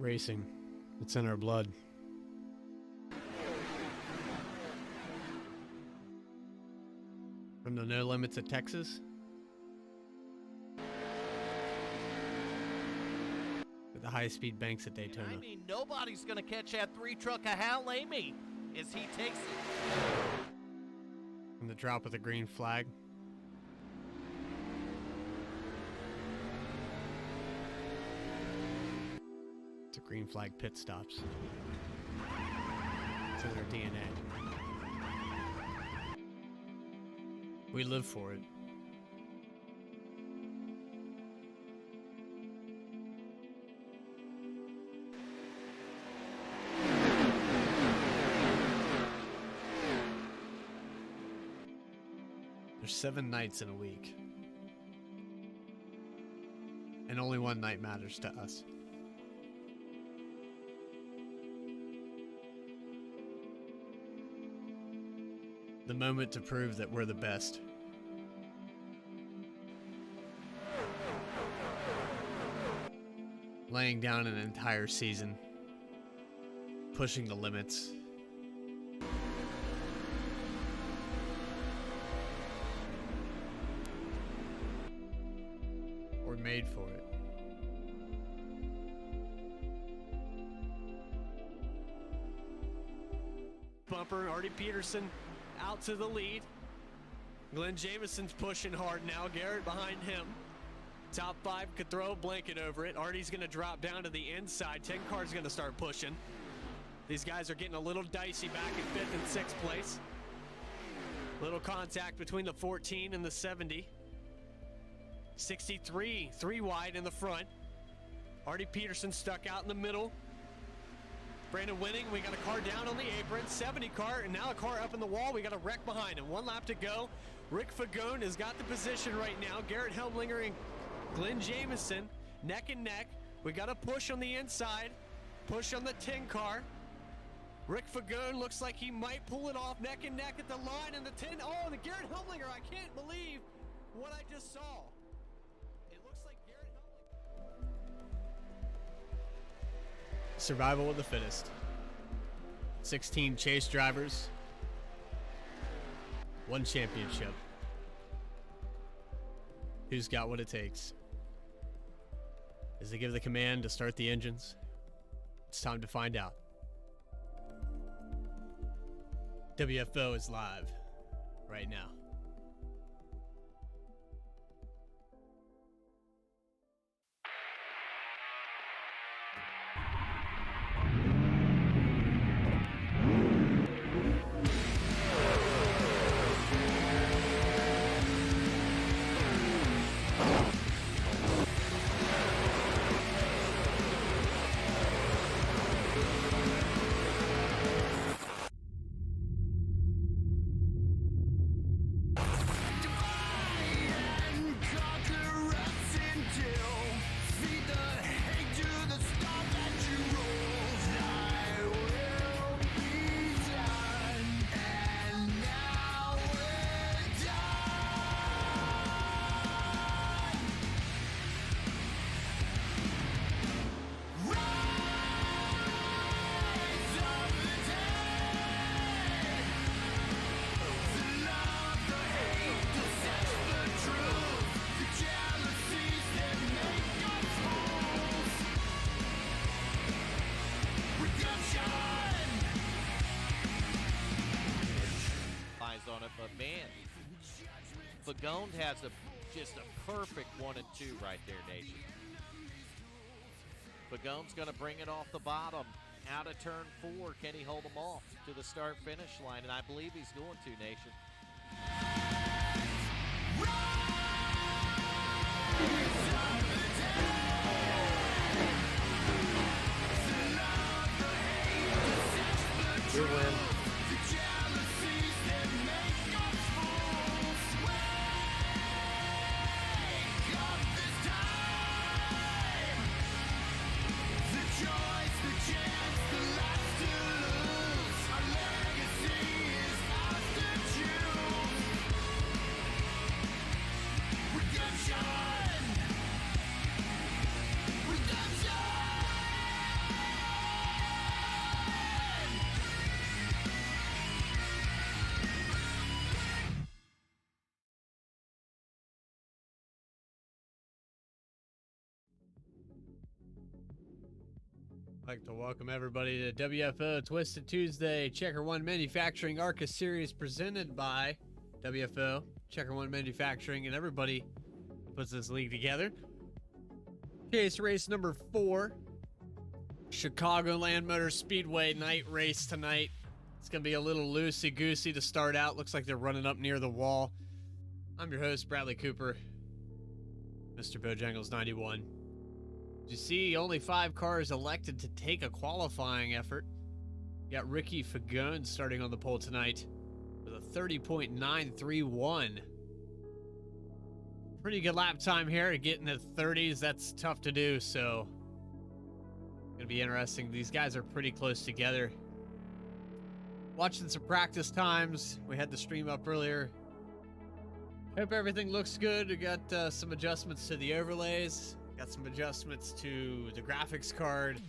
racing. It's in our blood. From the no limits at Texas to the high-speed banks at Daytona. And I mean, nobody's going to catch that 3-truck of Hal Amy as he takes it. From the drop of the green flag. To green flag pit stops. It's in our DNA. We live for it. There's 7 nights in a week. And only one night matters to us. The moment to prove that we're the best. Laying down an entire season. Pushing the limits. We're made for it. Bumper, Artie Peterson out to the lead. Glenn Jameson's pushing hard now. Garrett behind him. Top 5 could throw a blanket over it. Artie's going to drop down to the inside. 10 car's going to start pushing. These guys are getting a little dicey back in 5th and 6th place. Little contact between the 14 and the 70. 63, 3 wide in the front. Artie Peterson stuck out in the middle. Brandon Winning, we got a car down on the apron, 70 car, and now a car up in the wall. We got a wreck behind him. 1 lap to go. Rick Fagone has got the position right now. Garrett Helmlinger and Glenn Jameson neck and neck. We got a push on the inside, push on the 10 car. Rick Fagone looks like he might pull it off neck and neck at the line, and the 10. Oh, the Garrett Helmlinger, I can't believe what I just saw. It looks like Garrett Helmlinger. Survival of the fittest. 16 chase drivers. 1 championship. Who's got what it takes? As they give the command to start the engines, it's time to find out. WFO is live right now. On it, but man, Fagone has just a perfect 1 and 2 right there, Nation. Fagone's going to bring it off the bottom, out of turn 4. Can he hold them off to the start-finish line? And I believe he's going to, Nation. Good win. I'd like to welcome everybody to WFO Twisted Tuesday CheckerWon Manufacturing ARCA Series presented by WFO, CheckerWon Manufacturing, and everybody who puts this league together. Case race number 4, Chicagoland Motor Speedway night race tonight. It's going to be a little loosey-goosey to start out. Looks like they're running up near the wall. I'm your host, Bradley Cooper, Mr. Bojangles 91. You see, only 5 cars elected to take a qualifying effort. You got Ricky Fagone starting on the pole tonight with a 30.931. Pretty good lap time here. Getting to 30s, that's tough to do, so gonna be interesting. These guys are pretty close together. Watching some practice times. We had the stream up earlier. Hope everything looks good. We got some adjustments to the overlays. Got some adjustments to the graphics card.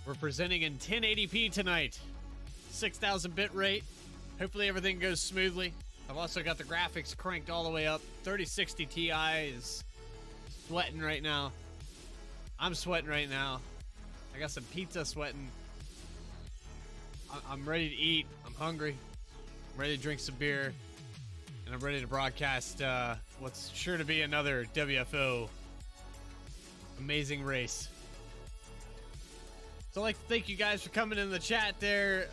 We're presenting in 1080p tonight. 6,000 bit rate. Hopefully everything goes smoothly. I've also got the graphics cranked all the way up. 3060 Ti is sweating right now. I'm sweating right now. I got some pizza sweating. I'm ready to eat. I'm hungry. I'm ready to drink some beer. And I'm ready to broadcast what's sure to be another WFO amazing race. So I'd like to thank you guys for coming in the chat there.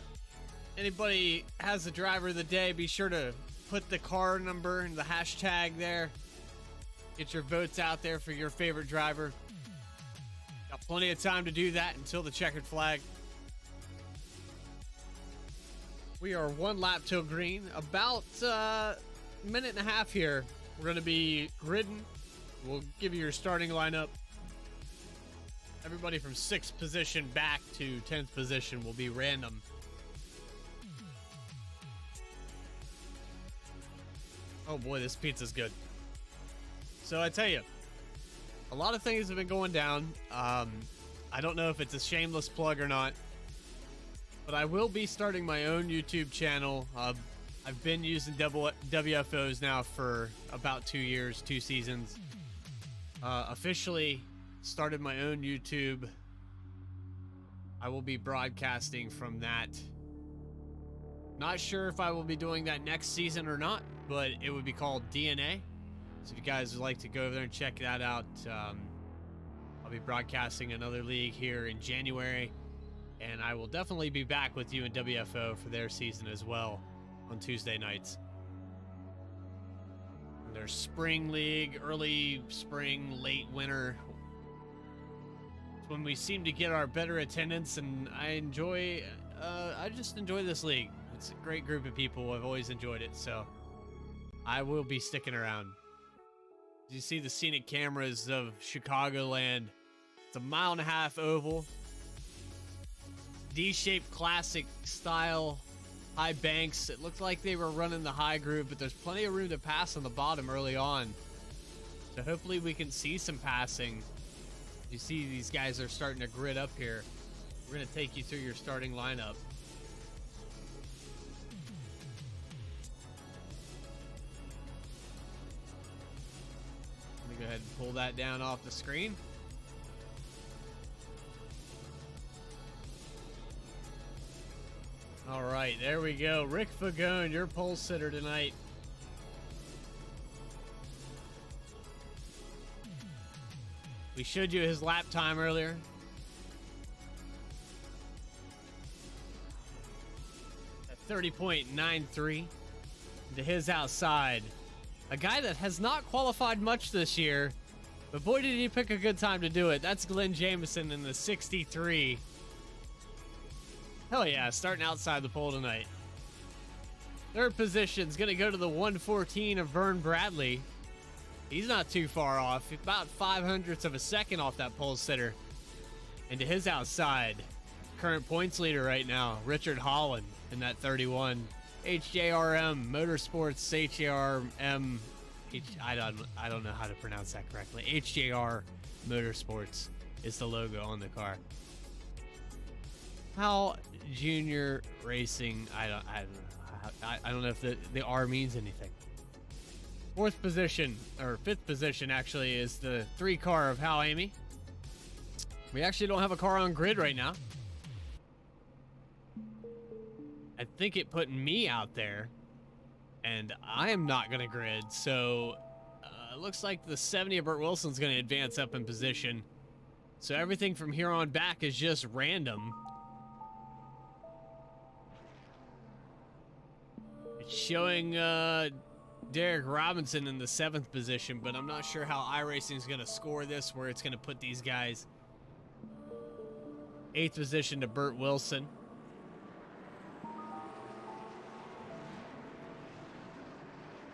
Anybody has a driver of the day, be sure to put the car number and the hashtag there. Get your votes out there for your favorite driver. Got plenty of time to do that until the checkered flag. We are 1 lap till green. About a minute and a half here. We're going to be gridding. We'll give you your starting lineup. Everybody from 6th position back to 10th position will be random. Oh boy, this pizza's good. So I tell you, a lot of things have been going down. I don't know if it's a shameless plug or not, but I will be starting my own YouTube channel. I've been using WFOs now for about 2 years, 2 seasons. Officially started my own YouTube. I will be broadcasting from that. Not sure if I will be doing that next season or not, but it would be called DNA. So if you guys would like to go over there and check that out, I'll be broadcasting another league here in January, and I will definitely be back with you in WFO for their season as well on Tuesday nights. And there's spring league, early spring, late winter. It's when we seem to get our better attendance, and I just enjoy this league. It's a great group of people. I've always enjoyed it, so I will be sticking around. You see the scenic cameras of Chicagoland. It's a 1.5 mile oval. D-shaped classic style high banks. It looked like they were running the high groove, but there's plenty of room to pass on the bottom early on. So hopefully we can see some passing. You see these guys are starting to grid up here. We're going to take you through your starting lineup. Let me go ahead and pull that down off the screen. All right, there we go. Rick Fagone, your pole sitter tonight. We showed you his lap time earlier. At 30.93 to his outside. A guy that has not qualified much this year, but boy did he pick a good time to do it. That's Glenn Jameson in the 63. Hell yeah, starting outside the pole tonight. 3rd position's gonna go to the 114 of Vern Bradley. He's not too far off, about 0.05 of a second off that pole sitter. And to his outside, current points leader right now, Richard Holland in that 31. HJRM Motorsports, HJRM, I don't know how to pronounce that correctly. HJR Motorsports is the logo on the car. How Junior Racing, I don't know if the R means anything. 4th position, or 5th position actually, is the 3 car of Hal Amy. We actually don't have a car on grid right now. I think it put me out there, and I am not going to grid, so it looks like the 70 of Burt Wilson's going to advance up in position. So everything from here on back is just random. It's showing Derek Robinson in the 7th position, but I'm not sure how iRacing is going to score this, where it's going to put these guys 8th position to Burt Wilson.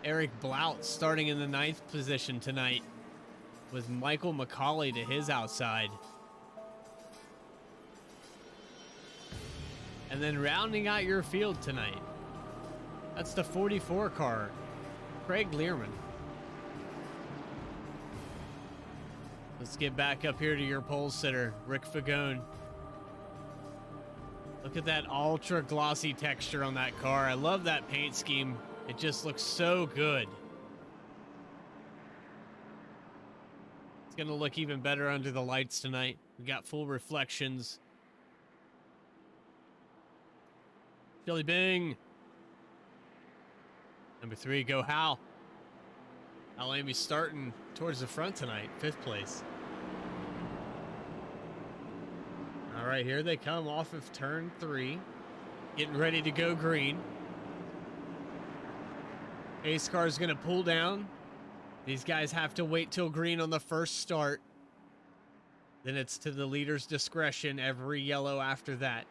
Eric Blout starting in the 9th position tonight with Michael McCauley to his outside. And then rounding out your field tonight, that's the 44 car, Craig Learman. Let's get back up here to your pole sitter, Rick Fagone. Look at that ultra glossy texture on that car. I love that paint scheme. It just looks so good. It's gonna look even better under the lights tonight. We got full reflections. Billy Bing. Number 3, go Hal. Hal Amy's starting towards the front tonight, 5th place. All right, here they come off of turn 3. Getting ready to go green. Ace car is going to pull down. These guys have to wait till green on the first start. Then it's to the leader's discretion every yellow after that.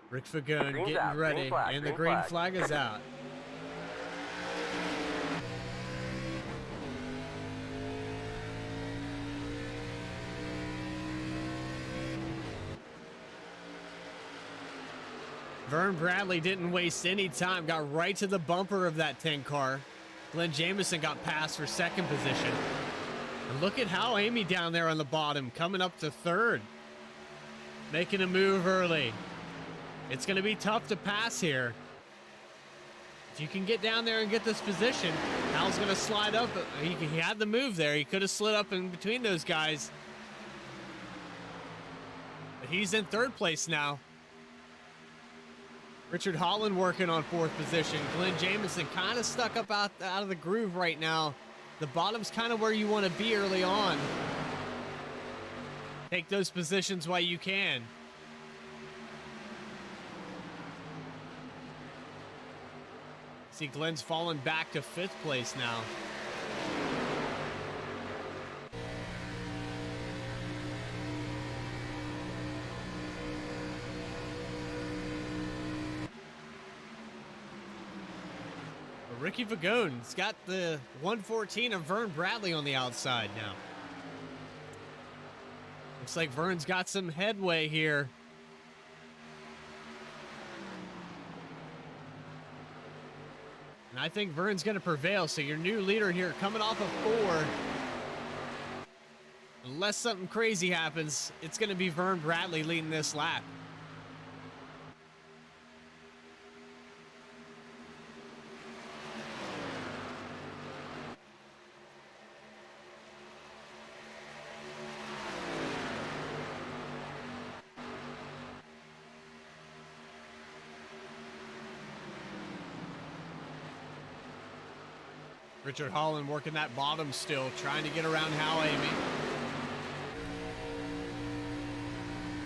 Rick Fagone getting out, ready, and the green flag is out. Vern Bradley didn't waste any time, got right to the bumper of that 10 car. Glenn Jamieson got passed for 2nd position. And look at how Amy down there on the bottom, coming up to 3rd. Making a move early. It's going to be tough to pass here. If you can get down there and get this position, Hal's going to slide up. He had the move there. He could have slid up in between those guys. But he's in 3rd place now. Richard Holland working on 4th position. Glenn Jamieson kind of stuck up out of the groove right now. The bottom's kind of where you want to be early on. Take those positions while you can. See, Glenn's fallen back to 5th place now. Ricky Vagone's got the 114 of Vern Bradley on the outside now. Looks like Vern's got some headway here. And I think Vern's going to prevail. So your new leader here coming off of 4. Unless something crazy happens, it's going to be Vern Bradley leading this lap. Richard Holland working that bottom still, trying to get around Hal Amy.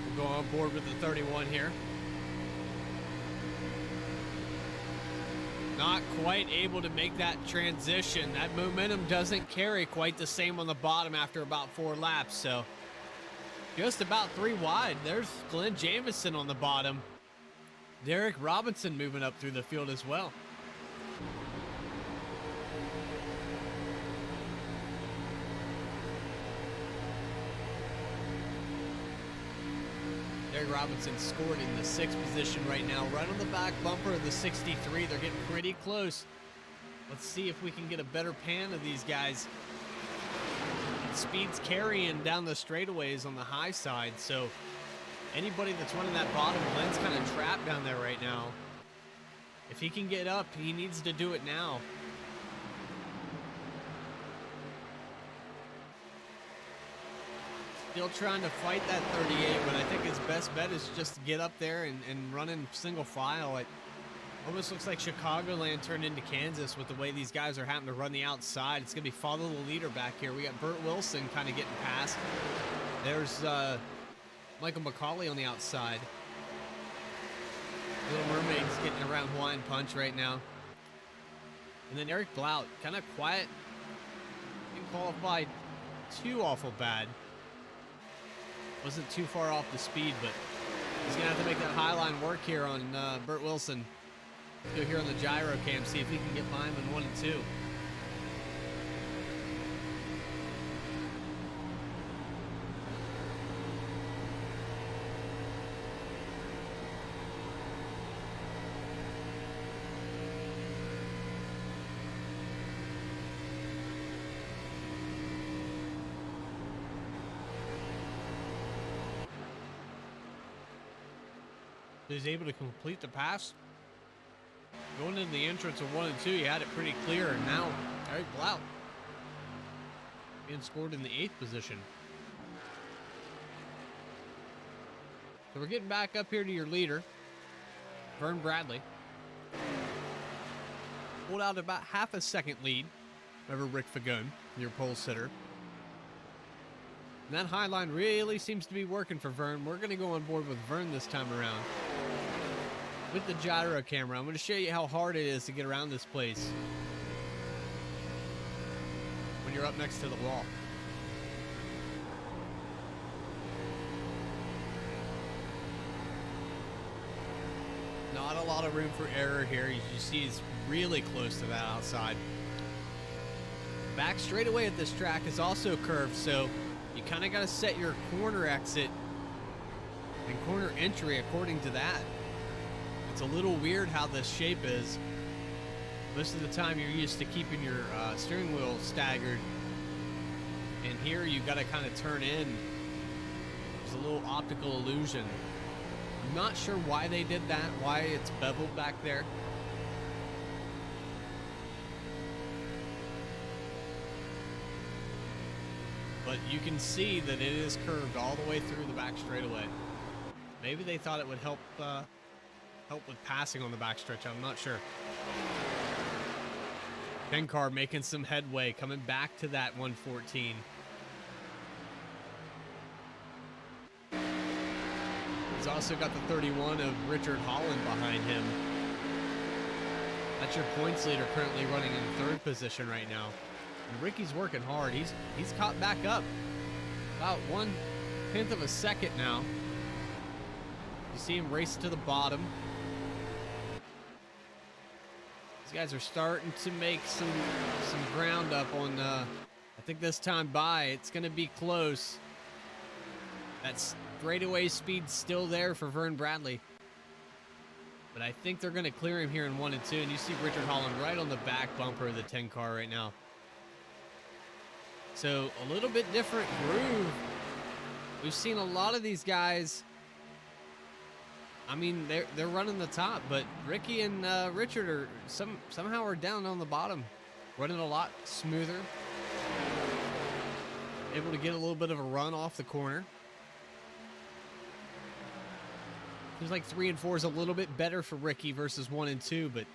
We'll go on board with the 31 here. Not quite able to make that transition. That momentum doesn't carry quite the same on the bottom after about 4 laps, so just about 3 wide. There's Glenn Jamieson on the bottom. Derek Robinson moving up through the field as well. Derek Robinson scored in the 6th position right now, right on the back bumper of the 63. They're getting pretty close. Let's see if we can get a better pan of these guys. Speed's carrying down the straightaways on the high side, so anybody that's running that bottom, Glenn's kind of trapped down there right now. If he can get up, he needs to do it now. Still trying to fight that 38, but I think his best bet is just to get up there and run in single file. It almost looks like Chicagoland turned into Kansas with the way these guys are having to run the outside. It's going to be follow the leader back here. We got Burt Wilson kind of getting past. There's Michael McCauley on the outside. Little Mermaid's getting around Hawaiian Punch right now. And then Eric Blout, kind of quiet. Didn't qualify too awful bad. Wasn't too far off the speed, but he's going to have to make that high line work here on Burt Wilson. Go here on the gyro cam, see if he can get by him in 1 and 2. He's able to complete the pass. Going into the entrance of 1 and 2, he had it pretty clear, and now Eric Blout being scored in the 8th position. So we're getting back up here to your leader, Vern Bradley. Pulled out about half a second lead over Rick Fagone, your pole sitter. And that high line really seems to be working for Vern. We're going to go on board with Vern this time around. With the gyro camera, I'm going to show you how hard it is to get around this place when you're up next to the wall. Not a lot of room for error here. As you see, it's really close to that outside. Back straightaway at this track is also curved, so you kind of got to set your corner exit and corner entry according to that. It's a little weird how this shape is. Most of the time you're used to keeping your steering wheel staggered, and here you got to kind of turn in. There's a little optical illusion. I'm not sure why they did that, why it's beveled back there. But you can see that it is curved all the way through the back straightaway. Maybe they thought it would help with passing on the backstretch. I'm not sure. 10 car making some headway, coming back to that 114. He's also got the 31 of Richard Holland behind him. That's your points leader, currently running in 3rd position right now. And Ricky's working hard. He's caught back up. About 1/10 of a second now. You see him race to the bottom. These guys are starting to make some ground up on, I think this time by, it's going to be close. That straightaway speed's still there for Vern Bradley. But I think they're going to clear him here in 1 and 2. And you see Richard Holland right on the back bumper of the 10 car right now. So a little bit different groove. We've seen a lot of these guys. I mean, they're running the top, but Ricky and Richard are somehow are down on the bottom, running a lot smoother. Able to get a little bit of a run off the corner. Seems like 3 and 4 is a little bit better for Ricky versus 1 and 2, but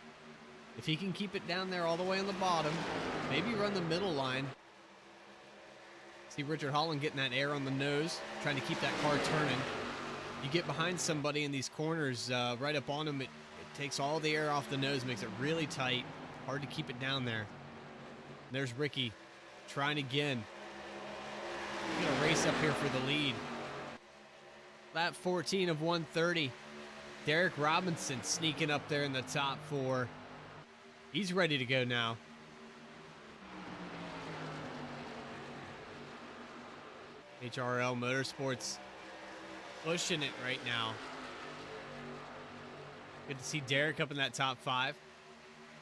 if he can keep it down there all the way on the bottom, maybe run the middle line. See Richard Holland getting that air on the nose, trying to keep that car turning. You get behind somebody in these corners, right up on them, it takes all the air off the nose, makes it really tight, hard to keep it down there. And there's Ricky trying again. He's gonna race up here for the lead. Lap 14 of 130. Derek Robinson sneaking up there in the top 4. He's ready to go now. HRL Motorsports pushing it right now. Good to see Derek up in that top 5.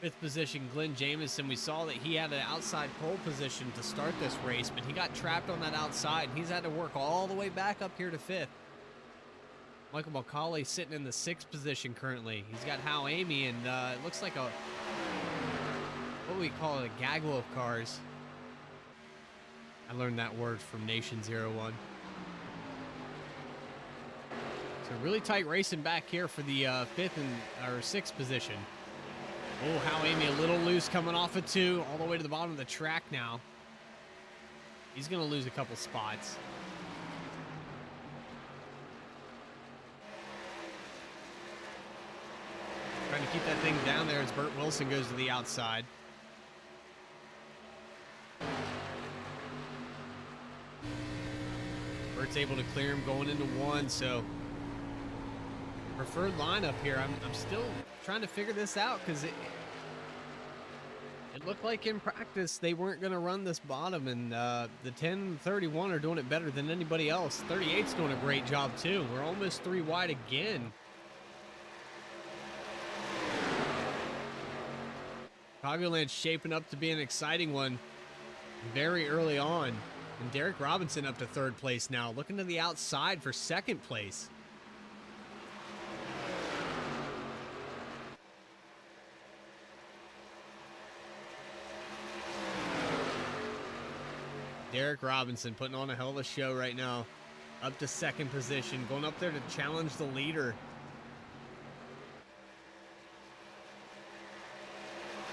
5th position, Glenn Jamieson. We saw that he had an outside pole position to start this race, but he got trapped on that outside. He's had to work all the way back up here to 5th. Michael McCauley sitting in the 6th position currently. He's got Hal Amy, and it looks like a, what do we call it, a gaggle of cars. I learned that word from Nation 01. So really tight racing back here for the 5th or 6th position. Oh, how Amy a little loose coming off of 2, all the way to the bottom of the track now. He's going to lose a couple spots. Trying to keep that thing down there as Burt Wilson goes to the outside. Bert's able to clear him going into 1, so preferred lineup here. I'm still trying to figure this out because it looked like in practice they weren't going to run this bottom, and the 10 and 31 are doing it better than anybody else. 38's doing a great job too. We're almost 3 wide again. Chicagoland's shaping up to be an exciting one very early on. And Derek Robinson up to 3rd place now, looking to the outside for 2nd place. Derek Robinson putting on a hell of a show right now. Up to 2nd position, going up there to challenge the leader.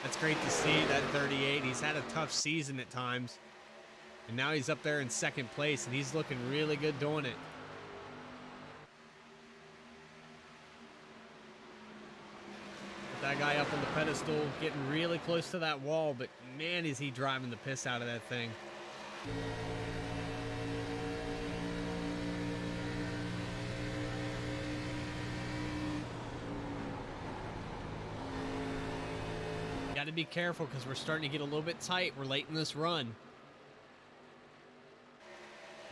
That's great to see, that 38. He's had a tough season at times. And now he's up there in 2nd place, and he's looking really good doing it. Put that guy up on the pedestal, getting really close to that wall, but man, is he driving the piss out of that thing. Got to be careful because we're starting to get a little bit tight. We're late in this run.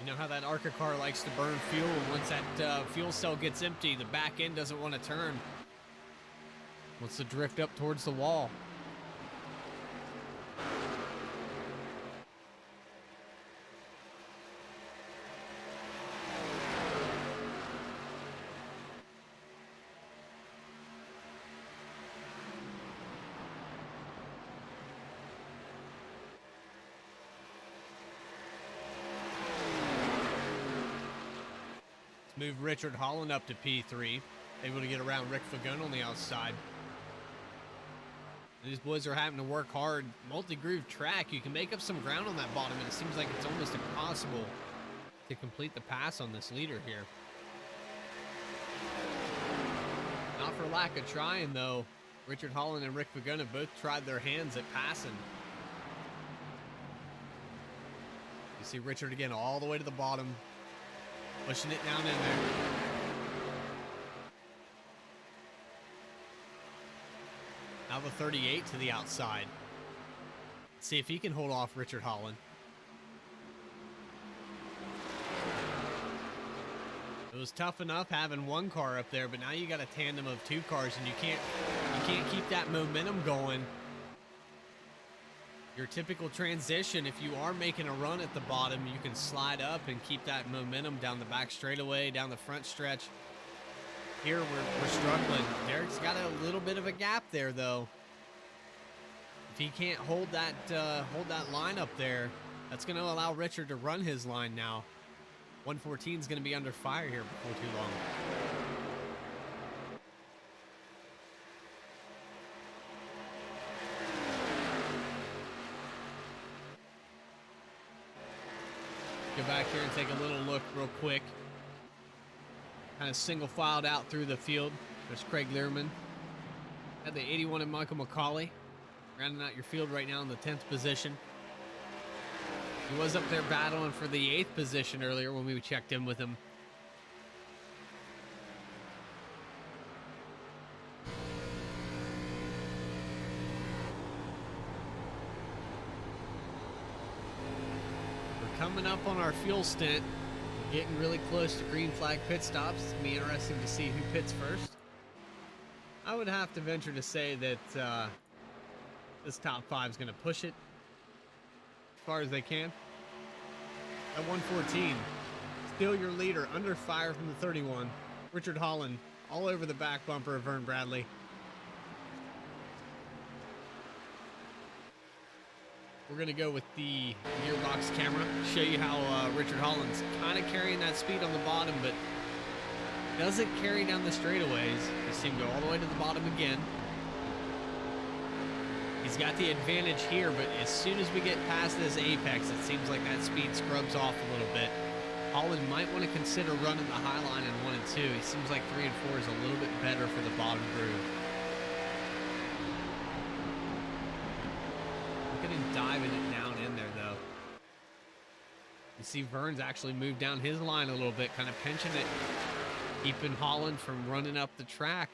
You know how that ARCA car likes to burn fuel. Once that fuel cell gets empty, the back end doesn't want to turn. Wants to drift up towards the wall. Move Richard Holland up to P3. Able to get around Rick Fagon on the outside. These boys are having to work hard. Multi-groove track. You can make up some ground on that bottom, and it seems like it's almost impossible to complete the pass on this leader here. Not for lack of trying, though. Richard Holland and Rick Fagon have both tried their hands at passing. You see Richard again all the way to the bottom. Pushing it down in there. Now the 38 to the outside. Let's see if he can hold off Richard Holland. It was tough enough having 1 car up there, but now you got a tandem of 2 cars, and you can't keep that momentum going. Your typical transition, if you are making a run at the bottom, you can slide up and keep that momentum down the back straightaway, down the front stretch. Here we're struggling. Derek's got a little bit of a gap there, though. If he can't hold that line up there, that's going to allow Richard to run his line now. 114 is going to be under fire here before too long. Go back here and take a little look real quick. Kind of single filed out through the field. There's Craig Learman. Had the 81 and Michael McCauley. Rounding out your field right now in the 10th position. He was up there battling for the 8th position earlier when we checked in with him. Coming up on our fuel stint, getting really close to green flag pit stops. It's going to be interesting to see who pits first. I would have to venture to say that this top 5 is going to push it as far as they can. At 114, still your leader, under fire from the 31. Richard Holland all over the back bumper of Vern Bradley. We're going to go with the gearbox camera, show you how Richard Holland's kind of carrying that speed on the bottom, but doesn't carry down the straightaways. You see him go all the way to the bottom again. He's got the advantage here, but as soon as we get past this apex, it seems like that speed scrubs off a little bit. Holland might want to consider running the high line in 1 and 2. He seems like 3 and 4 is a little bit better for the bottom groove. Look at him diving it down in there, though. You see Verne's actually moved down his line a little bit, kind of pinching it, keeping Holland from running up the track.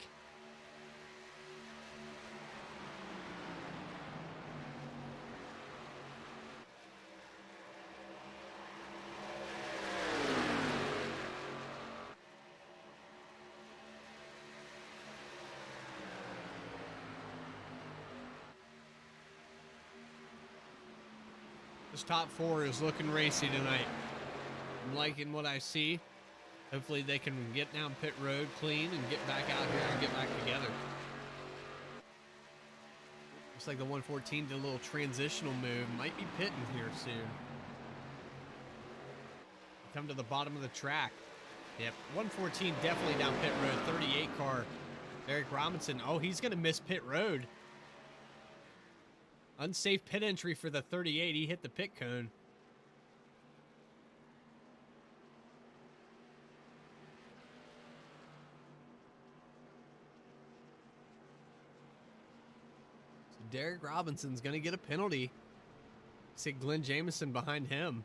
This top 4 is looking racy tonight. I'm liking what I see. Hopefully they can get down pit road clean and get back out here and get back together. Looks like the 114 did a little transitional move. Might be pitting here soon. Come to the bottom of the track. Yep, 114 definitely down pit road. 38 car. Derek Robinson. Oh, he's going to miss pit road. Unsafe pit entry for the 38. He hit the pit cone. So Derek Robinson's going to get a penalty. See Glenn Jameson behind him.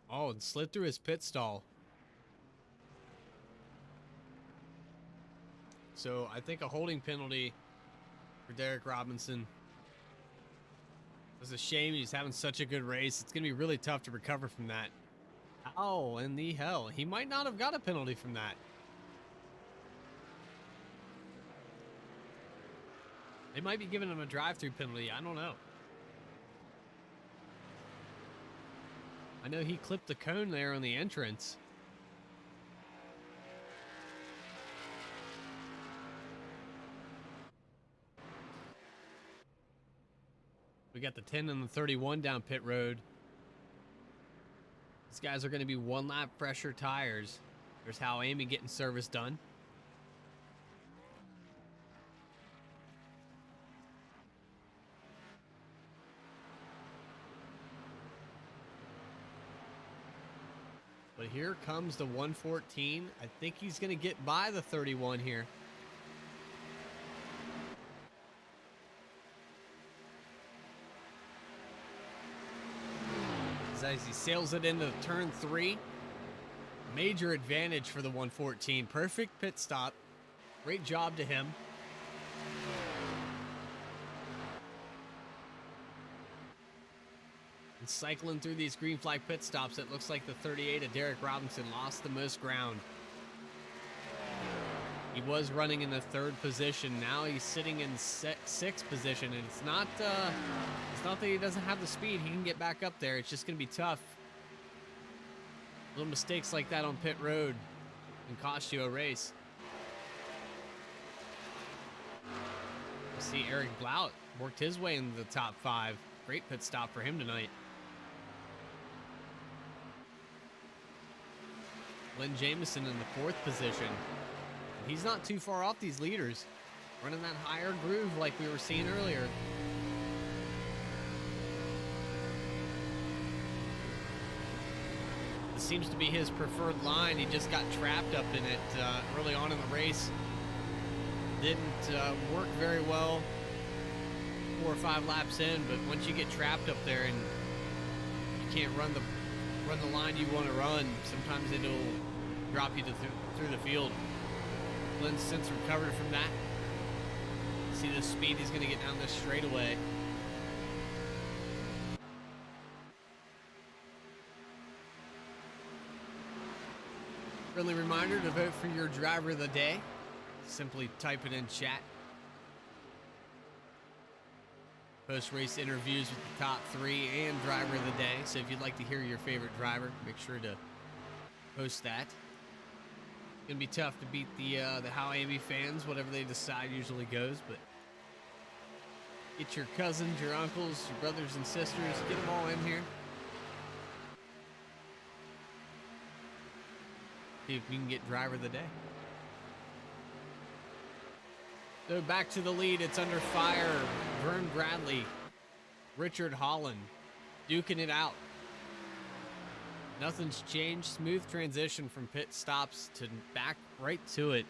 Oh, and slid through his pit stall. So I think a holding penalty for Derek Robinson. It's a shame he's having such a good race. It's going to be really tough to recover from that. Oh, in the hell. He might not have got a penalty from that. They might be giving him a drive-through penalty. I don't know. I know he clipped the cone there on the entrance. We got the 10 and the 31 down pit road. These guys are going to be 1 lap fresher tires. There's how Amy getting service done. But here comes the 114. I think he's going to get by the 31 here. As he sails it into turn 3. Major advantage for the 114. Perfect pit stop. Great job to him. And cycling through these green flag pit stops, it looks like the 38 of Derek Robinson lost the most ground. He was running in the 3rd position. Now he's sitting in 6th position, and it's not that he doesn't have the speed. He can get back up there. It's just going to be tough. Little mistakes like that on pit road can cost you a race. You see Eric Blout worked his way into the top 5. Great pit stop for him tonight. Glenn Jameson in the 4th position. He's not too far off these leaders. Running that higher groove like we were seeing earlier. This seems to be his preferred line. He just got trapped up in it early on in the race. Didn't work very well 4 or 5 laps in, but once you get trapped up there and you can't run the line you want to run, sometimes it'll drop you through the field. Glenn's since recovered from that. See the speed he's going to get down this straightaway. Friendly reminder to vote for your driver of the day. Simply type it in chat. Post-race interviews with the top 3 and driver of the day. So if you'd like to hear your favorite driver, make sure to post that. Gonna be tough to beat the How Amy fans. Whatever they decide usually goes, but get your cousins, your uncles, your brothers and sisters, get them all in here. See if we can get driver of the day. So back to the lead. It's under fire. Vern Bradley, Richard Holland, duking it out. Nothing's changed. Smooth transition from pit stops to back right to it.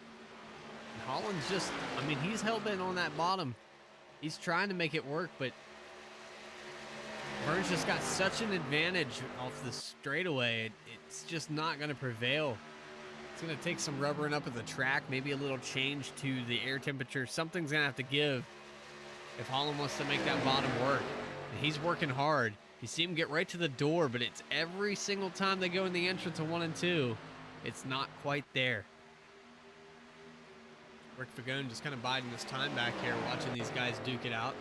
And Holland's just, I mean, he's hell-bent on that bottom. He's trying to make it work, but Vern's just got such an advantage off the straightaway. It's just not going to prevail. It's going to take some rubbering up at the track, maybe a little change to the air temperature. Something's going to have to give if Holland wants to make that bottom work. And he's working hard. You see him get right to the door, but it's every single time they go in the entrance of 1 and 2, it's not quite there. Rick Fagone just kind of biding his time back here, watching these guys duke it out.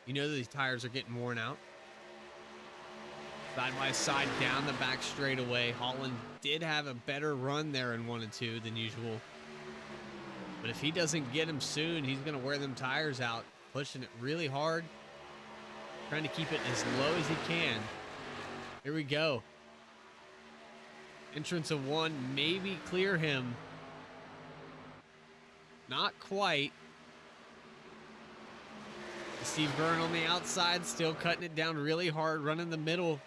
You know these tires are getting worn out. Side by side down the back straightaway. Holland did have a better run there in 1 and 2 than usual. But if he doesn't get him soon, he's going to wear them tires out, pushing it really hard, trying to keep it as low as he can. Here we go. Entrance of 1, maybe clear him. Not quite. Steve Byrne on the outside, still cutting it down really hard, running the middle.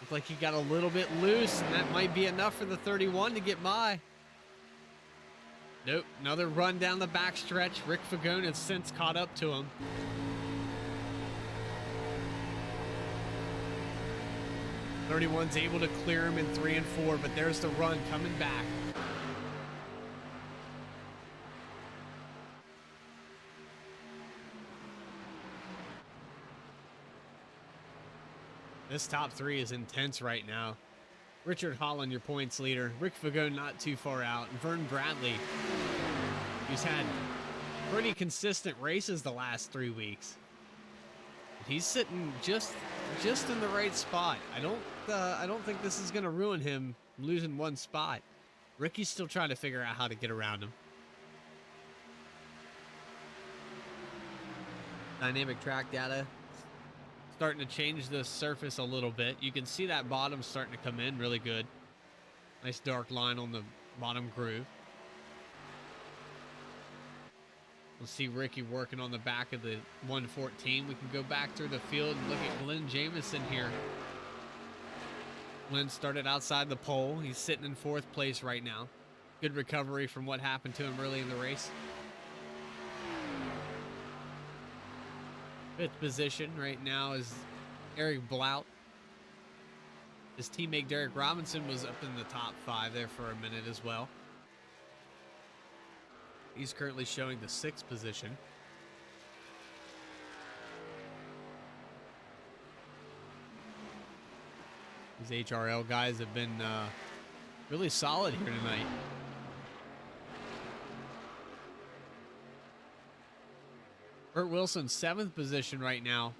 Looks like he got a little bit loose, and that might be enough for the 31 to get by. Nope, another run down the back stretch. Rick Fagone has since caught up to him. '31's able to clear him in 3 and 4, but there's the run coming back. This top 3 is intense right now. Richard Holland, your points leader. Rick Fagone not too far out. And Vern Bradley, who's had pretty consistent races the last 3 weeks. He's sitting just in the right spot. I don't think this is going to ruin him losing 1 spot. Ricky's still trying to figure out how to get around him. Dynamic track data starting to change the surface a little bit. You can see that bottom starting to come in really good. Nice dark line on the bottom groove. We'll see Ricky working on the back of the 114. We can go back through the field and look at Glenn Jamison here. Glenn started outside the pole. He's sitting in 4th place right now. Good recovery from what happened to him early in the race. 5th position right now is Eric Blout. His teammate Derek Robinson was up in the top 5 there for a minute as well. He's currently showing the 6th position. These HRL guys have been really solid here tonight. Burt Wilson, 7th position right now.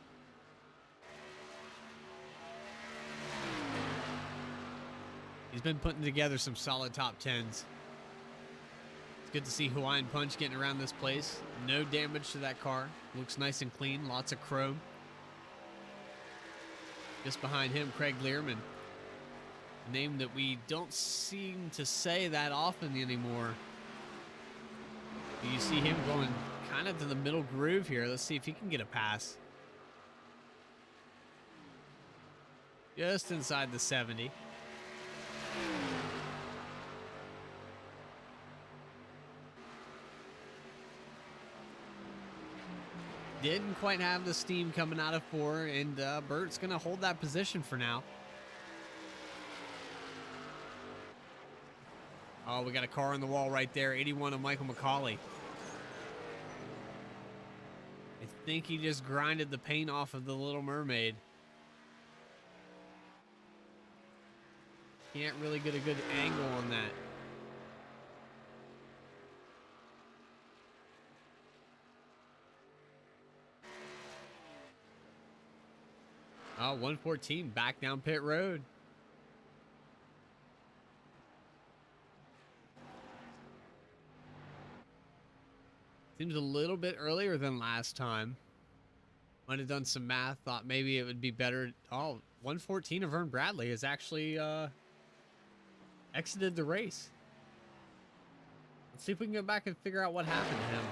He's been putting together some solid top 10s. It's good to see Hawaiian Punch getting around this place. No damage to that car. Looks nice and clean. Lots of chrome. Just behind him, Craig Learman. A name that we don't seem to say that often anymore. You see him going kind of to the middle groove here. Let's see if he can get a pass. Just inside the 70. Didn't quite have the steam coming out of 4, and Burt's going to hold that position for now. Oh, we got a car on the wall right there. 81 of Michael McCauley. I think he just grinded the paint off of the Little Mermaid. Can't really get a good angle on that. Oh, 114 back down pit road. Seems a little bit earlier than last time. Might have done some math. Thought maybe it would be better. Oh, 114 of Vern Bradley has actually exited the race. Let's see if we can go back and figure out what happened to him.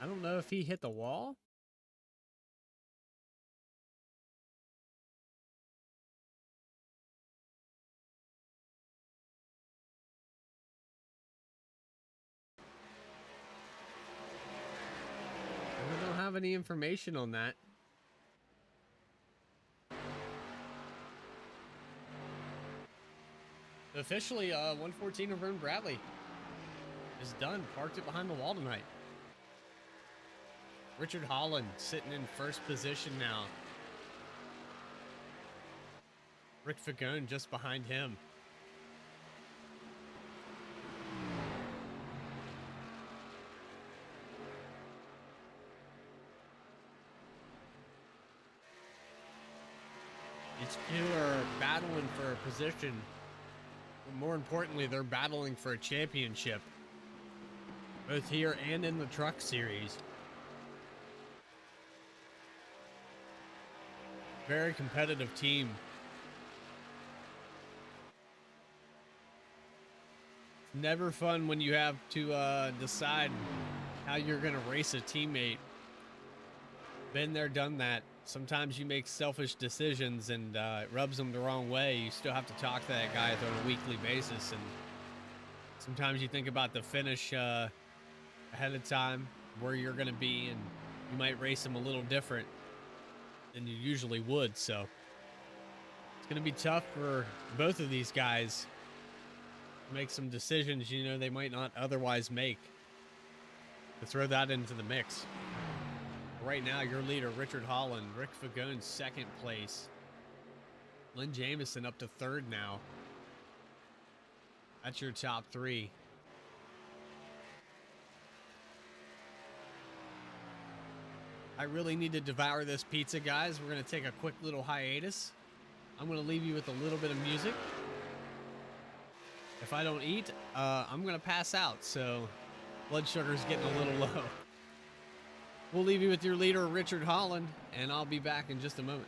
I don't know if he hit the wall. I don't have any information on that. Officially, 114 of Vern Bradley is done. Parked it behind the wall tonight. Richard Holland sitting in first position now. Rick Fagone just behind him. These two are battling for a position. But more importantly, they're battling for a championship. Both here and in the Truck Series. Very competitive team. It's never fun when you have to decide how you're going to race a teammate. Been there, done that. Sometimes you make selfish decisions and it rubs them the wrong way. You still have to talk to that guy on a weekly basis. And sometimes you think about the finish ahead of time, where you're going to be, and you might race him a little different than you usually would. So it's going to be tough for both of these guys to make some decisions, you know, they might not otherwise make, to throw that into the mix. Right now, your leader, Richard Holland. Rick Fagone, second place. Lynn Jamison up to third now. That's your top three. I really need to devour this pizza, guys. We're going to take a quick little hiatus. I'm going to leave you with a little bit of music. If I don't eat, I'm going to pass out, so blood sugar's getting a little low. We'll leave you with your leader, Richard Holland, and I'll be back in just a moment.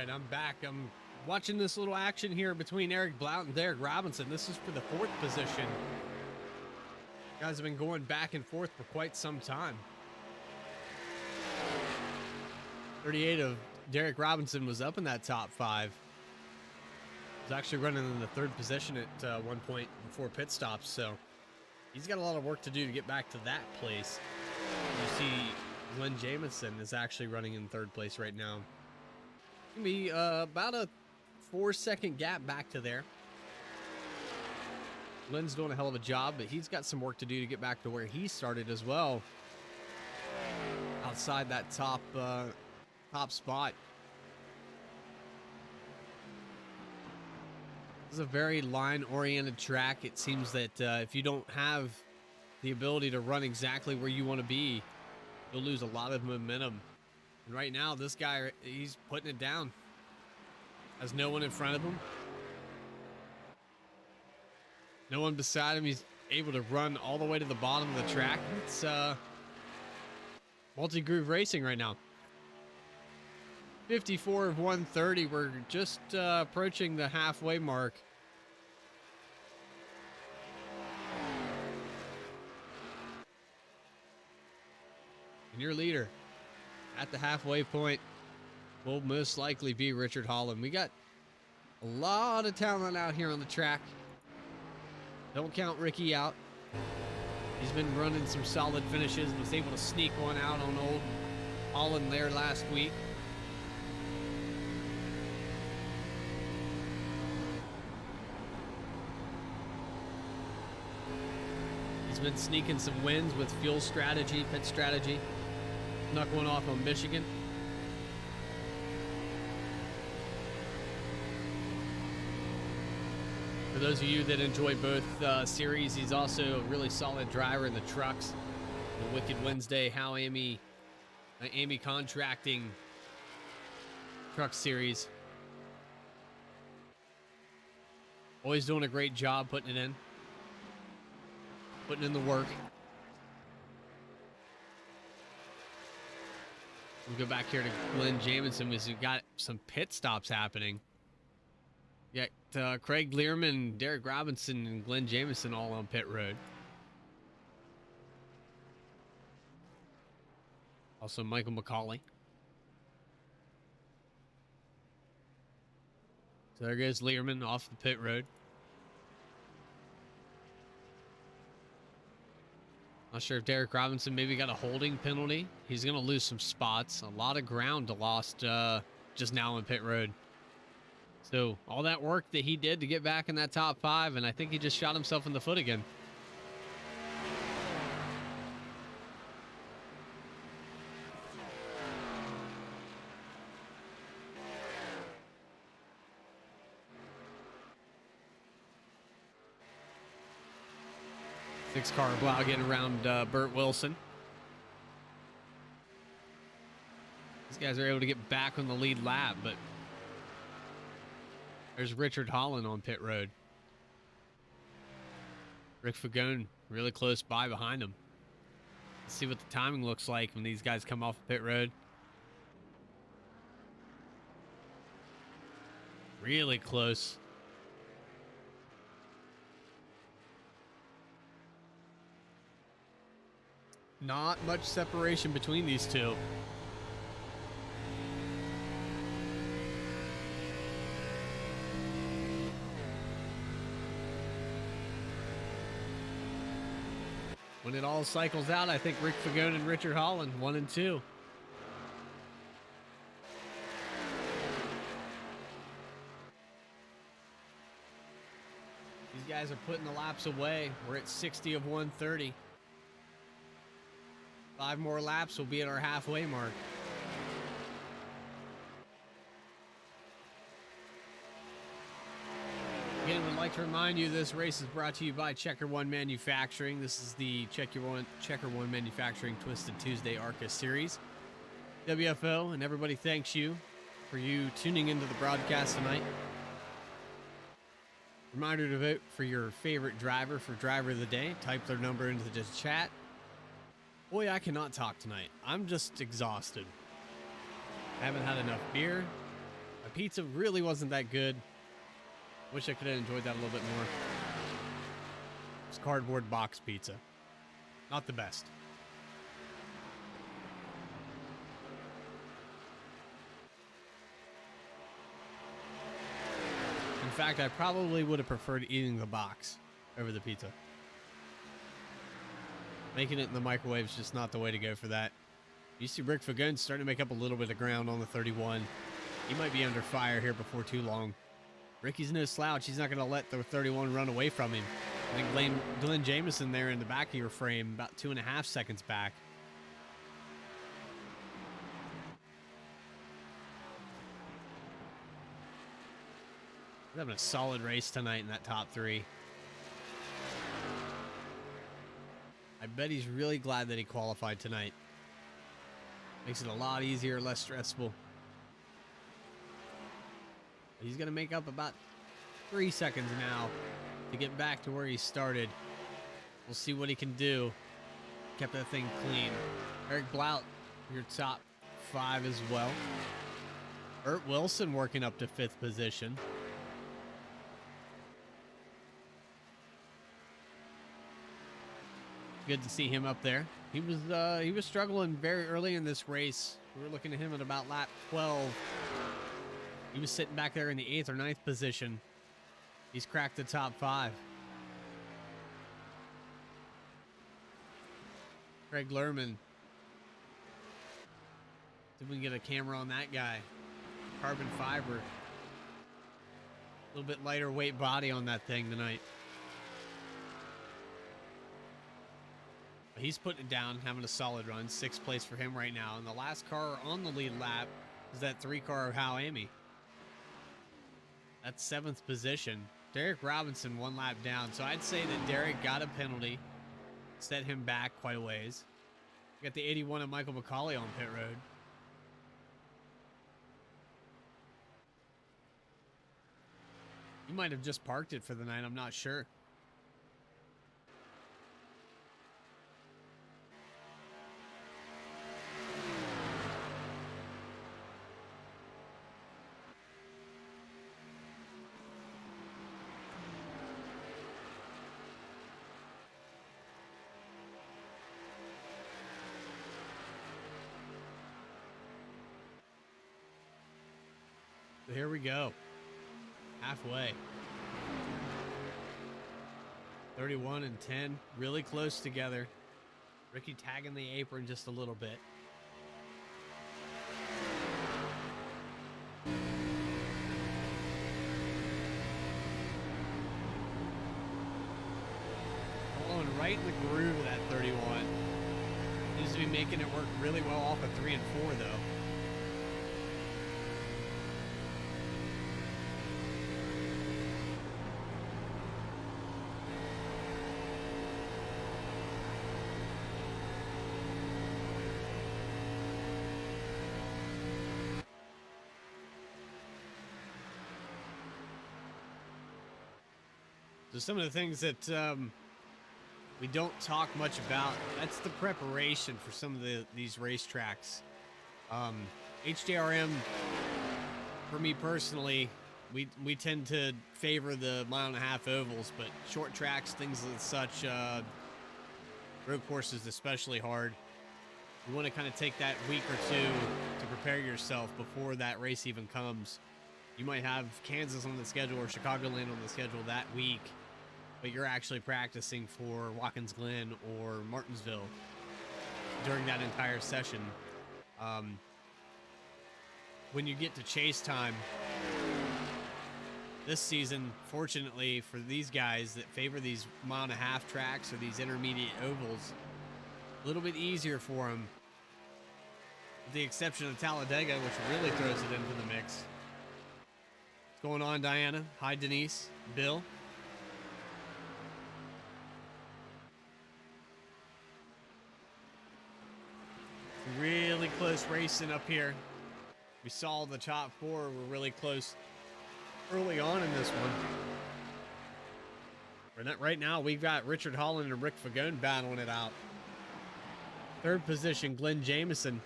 I'm back. I'm watching this little action here between Eric Blount and Derek Robinson. This is for the 4th position. Guys have been going back and forth for quite some time. 38 of Derek Robinson was up in that top 5. Was actually running in the 3rd position at one point before pit stops, so he's got a lot of work to do to get back to that place. You see Glenn Jamison is actually running in 3rd place right now. It's gonna be about a 4-second gap back to there. Glenn's doing a hell of a job, but he's got some work to do to get back to where he started as well. Outside that top spot. This is a very line-oriented track. It seems that if you don't have the ability to run exactly where you want to be, you'll lose a lot of momentum. And right now, this guy, he's putting it down. Has no one in front of him. No one beside him. He's able to run all the way to the bottom of the track. It's multi-groove racing right now. 54 of 130. We're just approaching the halfway mark. And your leader at the halfway point will most likely be Richard Holland. We got a lot of talent out here on the track. Don't count Ricky out. He's been running some solid finishes. Was able to sneak one out on old Holland there last week. He's been sneaking some wins with fuel strategy, pit strategy. Snuck one off on Michigan. For those of you that enjoy both series, he's also a really solid driver in the trucks. The Wicked Wednesday, How Amy Contracting Truck Series. Always doing a great job putting it in. Putting in the work. We'll go back here to Glenn Jamison as we've got some pit stops happening. Yeah, Craig Learman, Derek Robinson, and Glenn Jamison all on pit road. Also Michael McCauley. So there goes Learman off the pit road. Not sure if Derek Robinson maybe got a holding penalty. He's going to lose some spots. A lot of ground lost just now on pit road. So all that work that he did to get back in that top 5, and I think he just shot himself in the foot again. Six-car Blau getting around Burt Wilson. These guys are able to get back on the lead lap, but there's Richard Holland on pit road. Rick Fagone really close by behind him. Let's see what the timing looks like when these guys come off pit road. Really close. Not much separation between these two. When it all cycles out, I think Rick Fagone and Richard Holland, 1 and 2. These guys are putting the laps away. We're at 60 of 130. 5 more laps, we'll be at our halfway mark. Again, would like to remind you this race is brought to you by CheckerWon Manufacturing. This is the CheckerWon Manufacturing Twisted Tuesday ARCA series. WFO, and everybody thanks you for you tuning into the broadcast tonight. Reminder to vote for your favorite driver for Driver of the Day. Type their number into the chat. Boy, I cannot talk tonight. I'm just exhausted. I haven't had enough beer. The pizza really wasn't that good. Wish I could have enjoyed that a little bit more. It's cardboard box pizza. Not the best. In fact, I probably would have preferred eating the box over the pizza. Making it in the microwave is just not the way to go for that. You see Rick Fagun starting to make up a little bit of ground on the 31. He might be under fire here before too long. Ricky's no slouch. He's not going to let the 31 run away from him. I think Glenn Jameson there in the back of your frame, about 2.5 seconds back. He's having a solid race tonight in that top 3. I bet he's really glad that he qualified tonight. Makes it a lot easier, less stressful. He's going to make up about 3 seconds now to get back to where he started. We'll see what he can do. Kept that thing clean. Eric Blout, your top 5 as well. Burt Wilson working up to 5th position. Good to see him up there. He was struggling very early in this race. We were looking at him at about lap 12. He was sitting back there in the 8th or 9th position. He's cracked the top 5. Craig Lerman. See if we can get a camera on that guy. Carbon fiber. A little bit lighter weight body on that thing tonight. But he's putting it down, having a solid run. 6th place for him right now. And the last car on the lead lap is that 3 car of Hal Amy. That's 7th position. Derek Robinson 1 lap down. So I'd say that Derek got a penalty. Set him back quite a ways. We got the 81 of Michael McCauley on pit road. He might have just parked it for the night. I'm not sure. Here we go. Halfway. 31 and 10. Really close together. Ricky tagging the apron just a little bit. Following right in the groove of that 31. Seems to be making it work really well off of 3 and 4 though. So some of the things that we don't talk much about, that's the preparation for some of these racetracks. HDRM, for me personally, we tend to favor the 1.5 mile ovals, but short tracks, things of such, road courses especially hard. You want to kind of take that week or two to prepare yourself before that race even comes. You might have Kansas on the schedule or Chicagoland on the schedule that week, but you're actually practicing for Watkins Glen or Martinsville during that entire session. When you get to chase time, this season, fortunately for these guys that favor these 1.5 mile tracks or these intermediate ovals, a little bit easier for them, with the exception of Talladega, which really throws it into the mix. What's going on, Diana? Hi, Denise. Bill. Really close racing up here. We saw the top 4 were really close early on in this one. Right now, we've got Richard Holland and Rick Fagone battling it out. 3rd position, Glenn Jameson.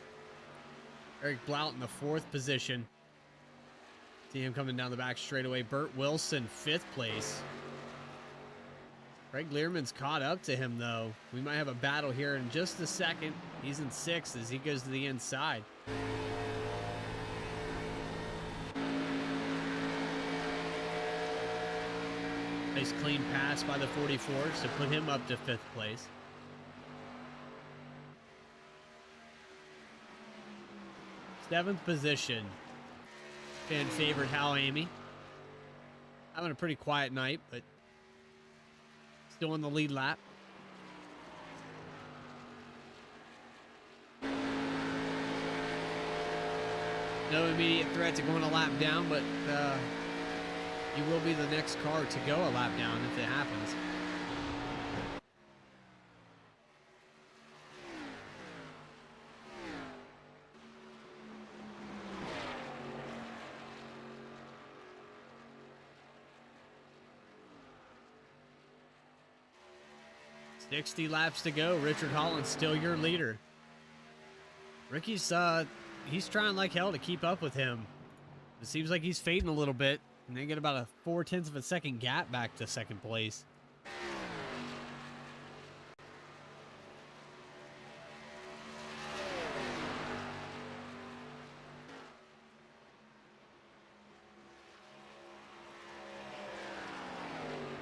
Eric Blout in the 4th position. See him coming down the back straightaway. Burt Wilson, 5th place. Craig Learman's caught up to him, though. We might have a battle here in just a second. He's in 6th as he goes to the inside. Nice clean pass by the 44s to put him up to 5th place. Seventh position. Fan favorite Hal Amy. Having a pretty quiet night, but still in the lead lap. No immediate threat to going a lap down, but he will be the next car to go a lap down if it happens. $60 laps to go. Richard Holland still your leader. Ricky's he's trying like hell to keep up with him. It seems like he's fading a little bit, and they get about a 0.4 of a second gap back to 2nd place.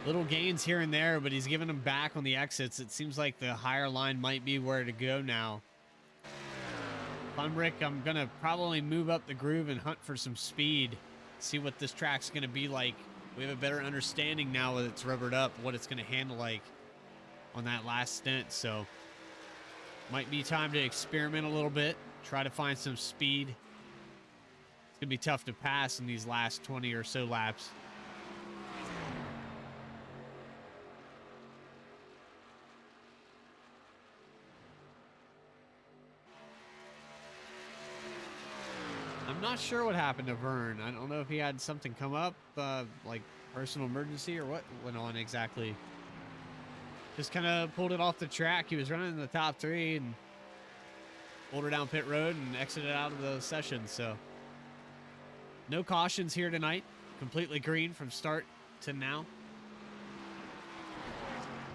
Little gains here and there, but he's giving them back on the exits. It seems like the higher line might be where to go now. If I'm Rick, I'm going to probably move up the groove and hunt for some speed. See what this track's going to be like. We have a better understanding now that it's rubbered up, what it's going to handle like on that last stint. So might be time to experiment a little bit, try to find some speed. It's going to be tough to pass in these last 20 or so laps. I'm not sure what happened to Vern. I don't know if he had something come up, like personal emergency or what went on exactly. Just kind of pulled it off the track. He was running in the top 3 and pulled her down pit road and exited out of the session. So no cautions here tonight. Completely green from start to now.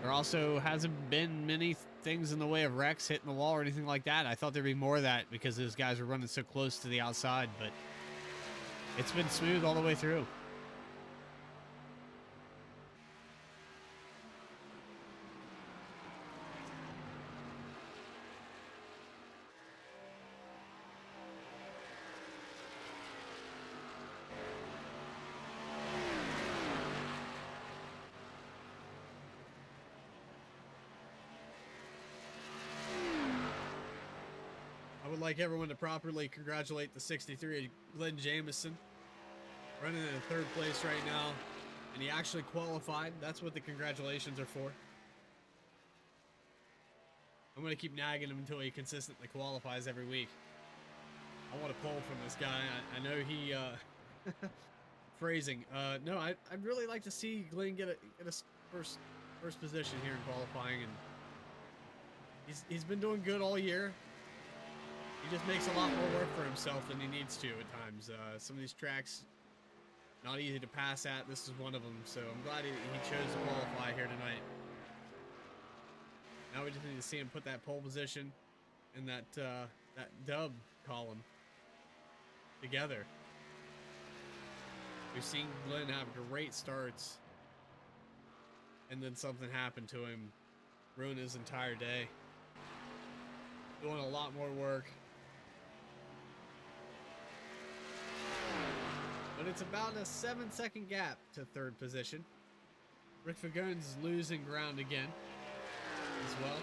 There also hasn't been many things in the way of wrecks hitting the wall or anything like that. I thought there'd be more of that because those guys were running so close to the outside, but it's been smooth all the way through. I would like everyone to properly congratulate the 63 Glenn Jamison, running in 3rd place right now, and he actually qualified. That's what the congratulations are for. I'm going to keep nagging him until he consistently qualifies every week. I want a poll from this guy. I know he phrasing. No, I'd really like to see Glenn get a first position here in qualifying, and he's been doing good all year. He just makes a lot more work for himself than he needs to at times. Some of these tracks, not easy to pass at. This is one of them, so I'm glad he chose to qualify here tonight. Now we just need to see him put that pole position and that dub column together. We've seen Glenn have great starts, and then something happened to him, ruin his entire day. Doing a lot more work. But it's about a 7-second gap to 3rd position. Rick Fagun's losing ground again as well.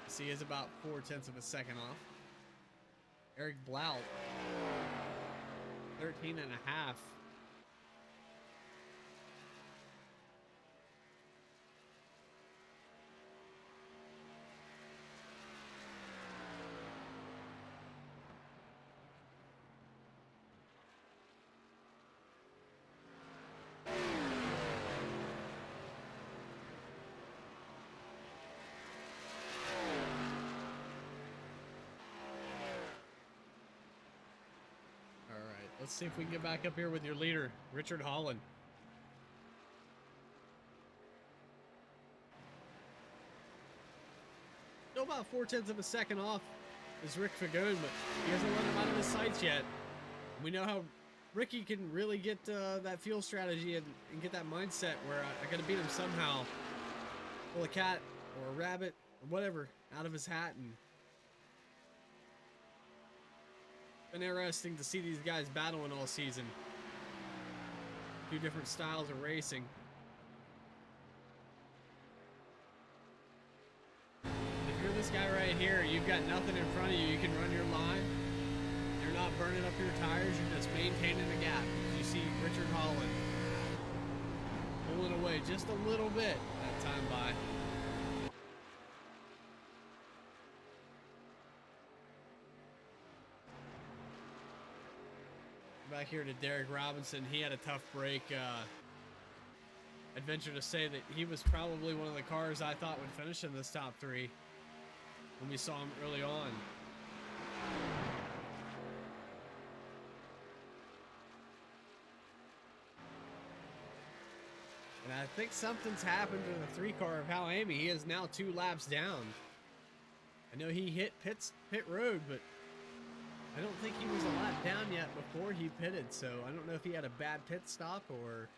See, he is about 0.4 of a second off. Eric Blout, 13.5. Let's see if we can get back up here with your leader, Richard Holland. Still about 4/10 of a second off is Rick Fagone, but he hasn't run him out of his sights yet. We know how Ricky can really get that fuel strategy and get that mindset where I got to beat him somehow. Pull a cat or a rabbit or whatever out of his hat. And it's been interesting to see these guys battling all season. Two different styles of racing. If you're this guy right here, you've got nothing in front of you, you can run your line. You're not burning up your tires, you're just maintaining the gap. You see Richard Holland pulling away just a little bit that time by. Back here to Derek Robinson. He had a tough break. I'd venture to say that he was probably one of the cars I thought would finish in this top three when we saw him early on. And I think something's happened to the 3 car of Hal Amy. He is now 2 laps down. I know he hit pit road, but I don't think he was a lap down yet before he pitted, so I don't know if he had a bad pit stop or...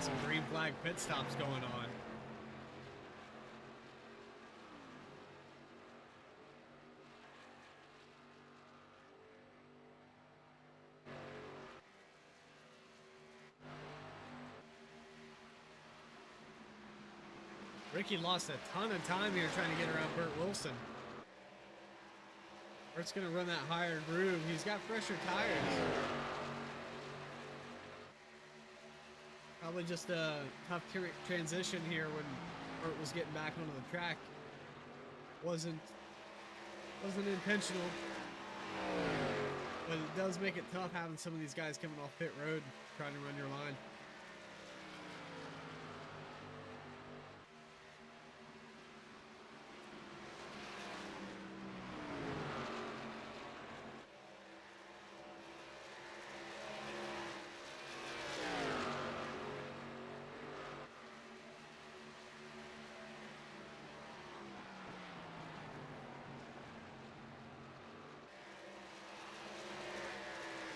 Some green flag pit stops going on. Ricky lost a ton of time here trying to get around Burt Wilson. Bert's gonna run that higher groove. He's got fresher tires. Probably just a tough transition here when Burt was getting back onto the track. Wasn't intentional, but it does make it tough having some of these guys coming off pit road trying to run your line.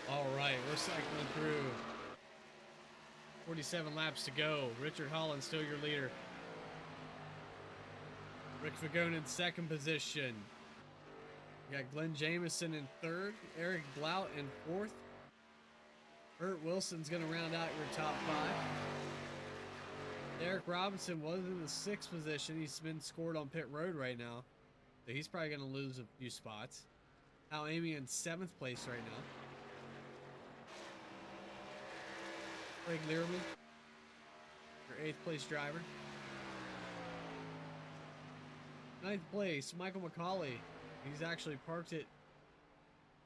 All right, we're cycling through 47 laps to go. Richard Holland still your leader. Rick Fagone in second position. You got Glenn Jamieson in third. Eric Blout in fourth. Burt Wilson's going to round out your top 5. Derek Robinson was in the 6th position. He's been scored on pit road right now, so he's probably going to lose a few spots. Hal Amy in 7th place right now. Craig Learman, your 8th place driver. 9th place, Michael McCauley. He's actually parked it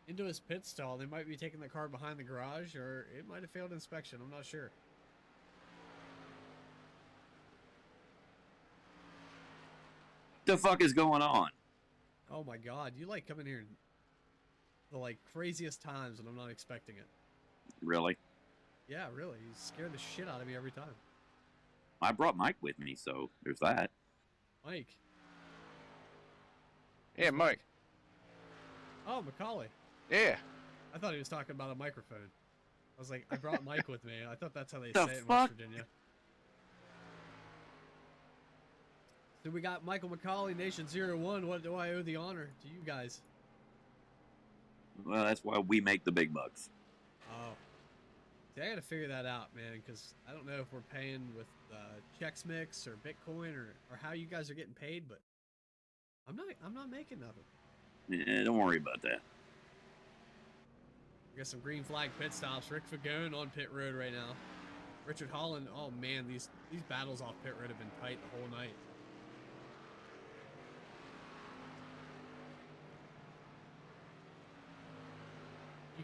into his pit stall. They might be taking the car behind the garage, or it might have failed inspection. I'm not sure. The fuck is going on? Oh my God, you like coming here the like craziest times when I'm not expecting it. Really? Yeah, really. You scare the shit out of me every time. I brought Mike with me, so there's that. Mike. Yeah, Mike. Oh, Macaulay. Yeah. I thought he was talking about a microphone. I was like, I brought Mike with me. I thought that's how they The say it in fuck? West Virginia. So we got Michael McCauley, Nation 01. What do I owe the honor to you guys? Well, that's why we make the big bucks. Oh. See, I gotta figure that out, man, because I don't know if we're paying with Chex Mix or Bitcoin or how you guys are getting paid, but I'm not making nothing. Yeah, don't worry about that. We got some green flag pit stops. Rick Fagone on pit road right now. Richard Holland. Oh man, these battles off pit road have been tight the whole night.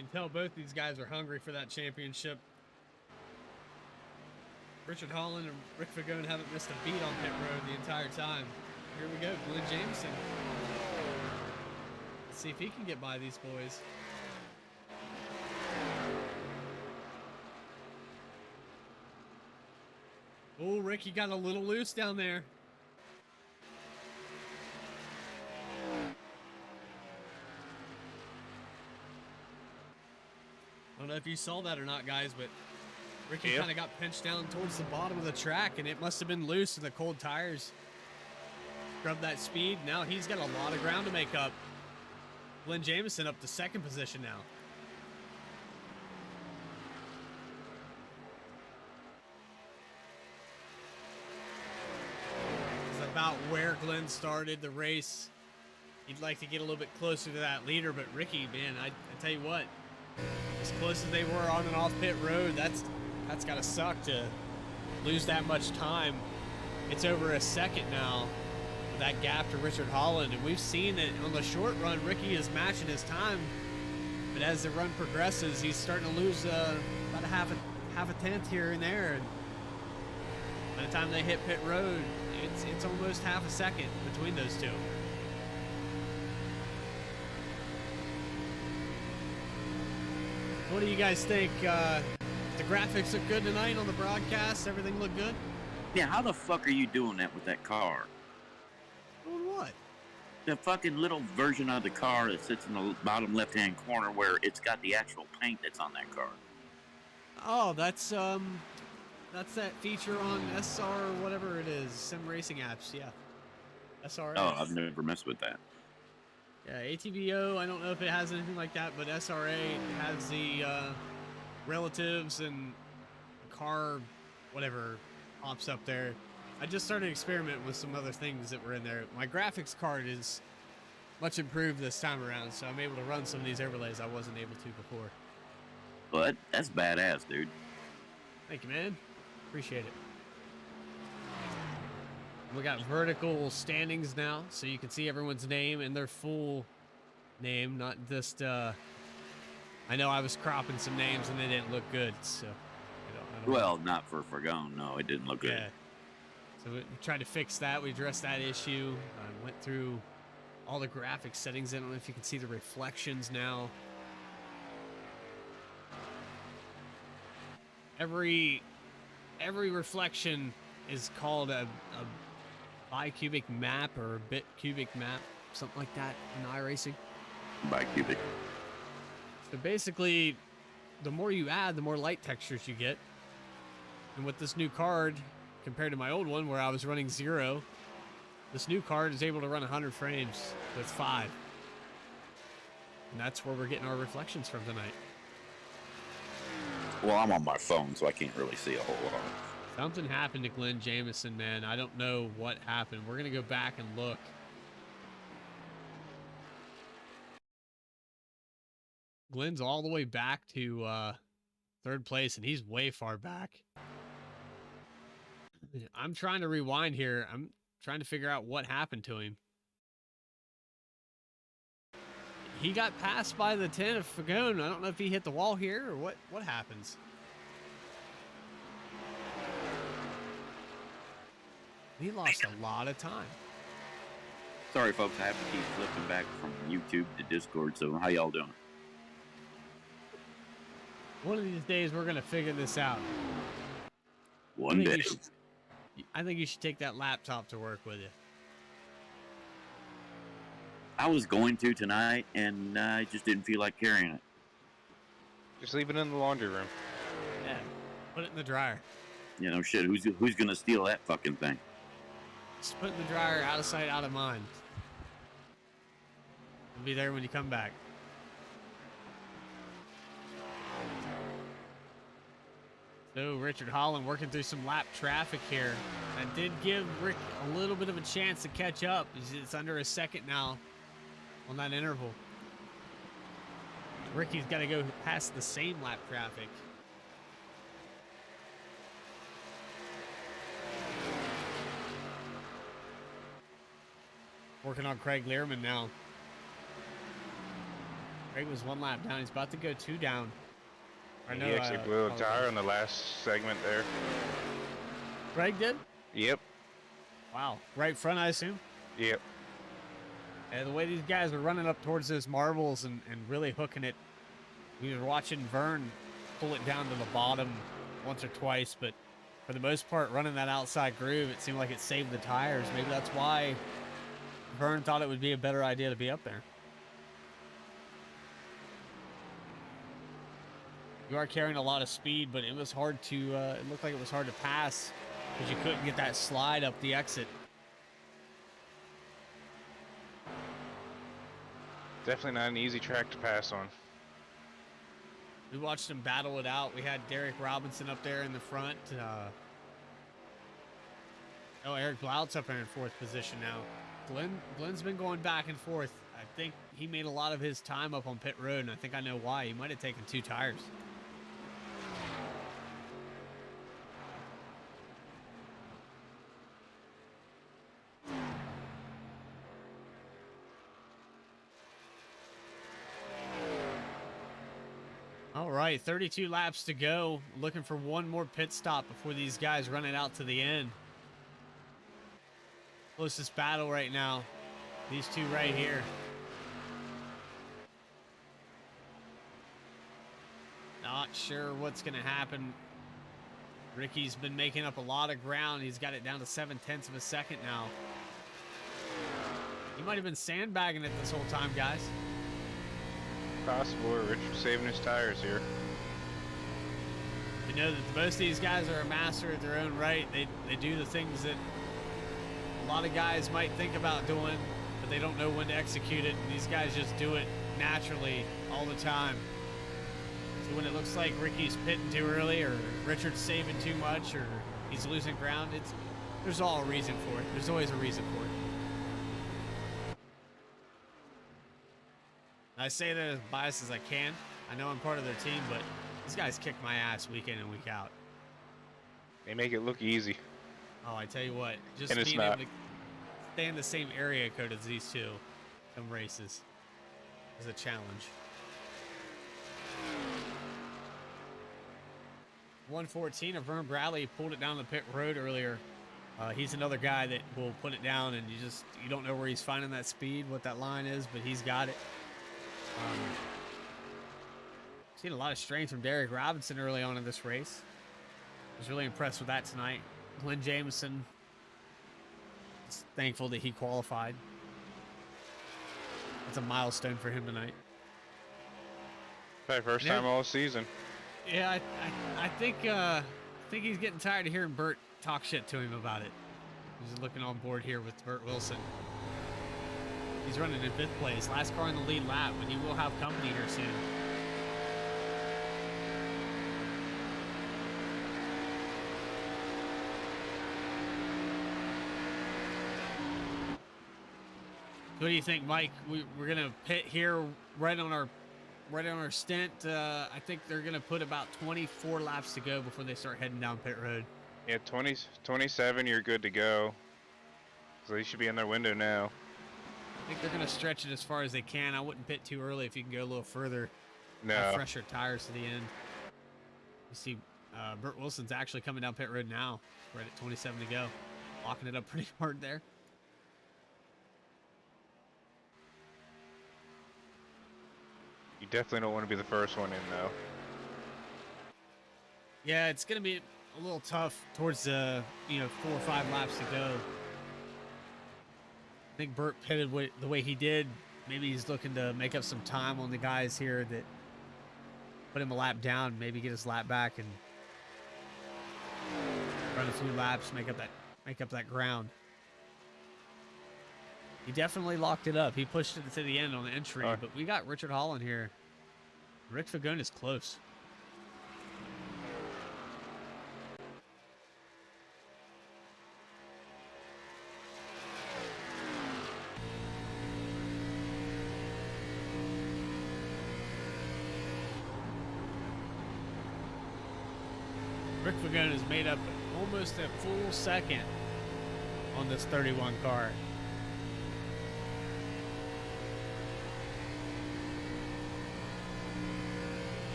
can tell both these guys are hungry for that championship. Richard Holland and Rick Fagone haven't missed a beat on pit road the entire time. Here we go, Glenn Jameson. Let's see if he can get by these boys. Oh, Ricky got a little loose down there. I don't know if you saw that or not, guys, but Ricky kind of got pinched down towards the bottom of the track, and it must have been loose in the cold tires. Scrubbed that speed. Now he's got a lot of ground to make up. Glenn Jameson up to second position now. It's about where Glenn started the race. He'd like to get a little bit closer to that leader, but Ricky, man, I tell you what, as close as they were on and off pit road, that's got to suck to lose that much time. It's over a second now, that gap to Richard Holland, and we've seen it on the short run. Ricky is matching his time, but as the run progresses, he's starting to lose about a half a tenth here and there. And by the time they hit pit road, it's almost half a second between those two. What do you guys think? The graphics look good tonight on the broadcast. Everything look good? Yeah, how the fuck are you doing that with that car? Doing what? The fucking little version of the car that sits in the bottom left-hand corner where it's got the actual paint that's on that car. Oh, that's that feature on SR whatever it is, sim racing apps. Yeah, SRA. Oh, I've never messed with that. Yeah, ATVO, I don't know if it has anything like that, but SRA has the relatives and car, whatever, pops up there. I just started experimenting with some other things that were in there. My graphics card is much improved this time around, so I'm able to run some of these overlays I wasn't able to before. But that's badass, dude. Thank you, man. Appreciate it. We got vertical standings now, so you can see everyone's name and their full name, not just, I know I was cropping some names and they didn't look good, so. I don't Well, not for Fagone, no, it didn't look good. Yeah. So we tried to fix that. We addressed that issue. I went through all the graphics settings. I don't know if you can see the reflections now. Every reflection is called a bicubic map or a bit cubic map, something like that in iRacing. Bicubic. So basically, the more you add, the more light textures you get. And with this new card, compared to my old one where I was running 0, this new card is able to run 100 frames with 5. And that's where we're getting our reflections from tonight. Well, I'm on my phone, so I can't really see a whole lot. Something happened to Glenn Jameson, man. I don't know what happened. We're going to go back and look. Glenn's all the way back to 3rd place, and he's way far back. I'm trying to rewind here. I'm trying to figure out what happened to him. He got passed by the 10 of Fagone. I don't know if he hit the wall here or what happens. He lost a lot of time. Sorry, folks, I have to keep flipping back from YouTube to Discord, so how y'all doing? One of these days, we're going to figure this out. One day. I think you should take that laptop to work with you. I was going to tonight, and I just didn't feel like carrying it. Just leave it in the laundry room. Yeah, put it in the dryer. You know, shit, who's gonna steal that fucking thing? Just put it in the dryer, out of sight, out of mind. It'll be there when you come back. So Richard Holland working through some lap traffic here. That did give Rick a little bit of a chance to catch up. It's under a second now on that interval. Ricky's got to go past the same lap traffic. Working on Craig Learman now. Craig was 1 lap down. He's about to go 2 down. Or He no, actually blew a probably tire not. on the last segment there. Craig did? Yep. Wow. Right front, I assume? Yep. And the way these guys are running up towards those marbles and really hooking it, we were watching Vern pull it down to the bottom once or twice, but for the most part, running that outside groove, it seemed like it saved the tires. Maybe that's why Vern thought it would be a better idea to be up there. You are carrying a lot of speed, but it was hard to, it looked like it was hard to pass because you couldn't get that slide up the exit. Definitely not an easy track to pass on. We watched them battle it out. We had Derek Robinson up there in the front. Oh, Eric Blout's up there in 4th position now. Glenn's been going back and forth. I think he made a lot of his time up on pit road, and I think I know why. He might have taken 2 tires. All right, 32 laps to go. Looking for one more pit stop before these guys run it out to the end. Closest battle right now. These two right here. Not sure what's going to happen. Ricky's been making up a lot of ground. He's got it down to 0.7 of a second now. He might have been sandbagging it this whole time, guys. Possible. Richard saving his tires here. You know that most of these guys are a master at their own right. They do the things that a lot of guys might think about doing, but they don't know when to execute it. And these guys just do it naturally all the time. So when it looks like Ricky's pitting too early, or Richard's saving too much, or he's losing ground, there's all a reason for it. There's always a reason for it. I say that as biased as I can. I know I'm part of their team, but these guys kick my ass week in and week out. They make it look easy. Oh, I tell you what, just And it's being not. able to stay in the same area code as these two in races is a challenge. 114 of Vern Bradley pulled it down the pit road earlier. He's another guy that will put it down, and you don't know where he's finding that speed, what that line is, but he's got it. Seen a lot of strength from Derek Robinson early on in this race. I was really impressed with that tonight. Glenn Jameson, just thankful that he qualified. It's a milestone for him tonight. Probably first Yeah. time all season. Yeah, I think he's getting tired of hearing Bert talk shit to him about it. He's looking on board here with Bert Wilson. He's running in 5th place. Last car in the lead lap, but he will have company here soon. What do you think, Mike? We're gonna pit here right on our stint. I think they're gonna put about 24 laps to go before they start heading down pit road. Yeah, 27, you're good to go. So they should be in their window now. I think they're gonna stretch it as far as they can. I wouldn't pit too early if you can go a little further. No. Have fresher tires to the end. You see, Bert Wilson's actually coming down pit road now. Right at 27 to go, locking it up pretty hard there. You definitely don't want to be the first one in, though. Yeah, it's gonna be a little tough towards the 4 or 5 laps to go. I think Bert pitted the way he did. Maybe he's looking to make up some time on the guys here that put him a lap down. Maybe get his lap back and run a few laps, make up that ground. He definitely locked it up. He pushed it to the end on the entry, but we got Richard Holland here. Rick Fagone is close. Rick Fagone has made up almost a full second on this 31 car.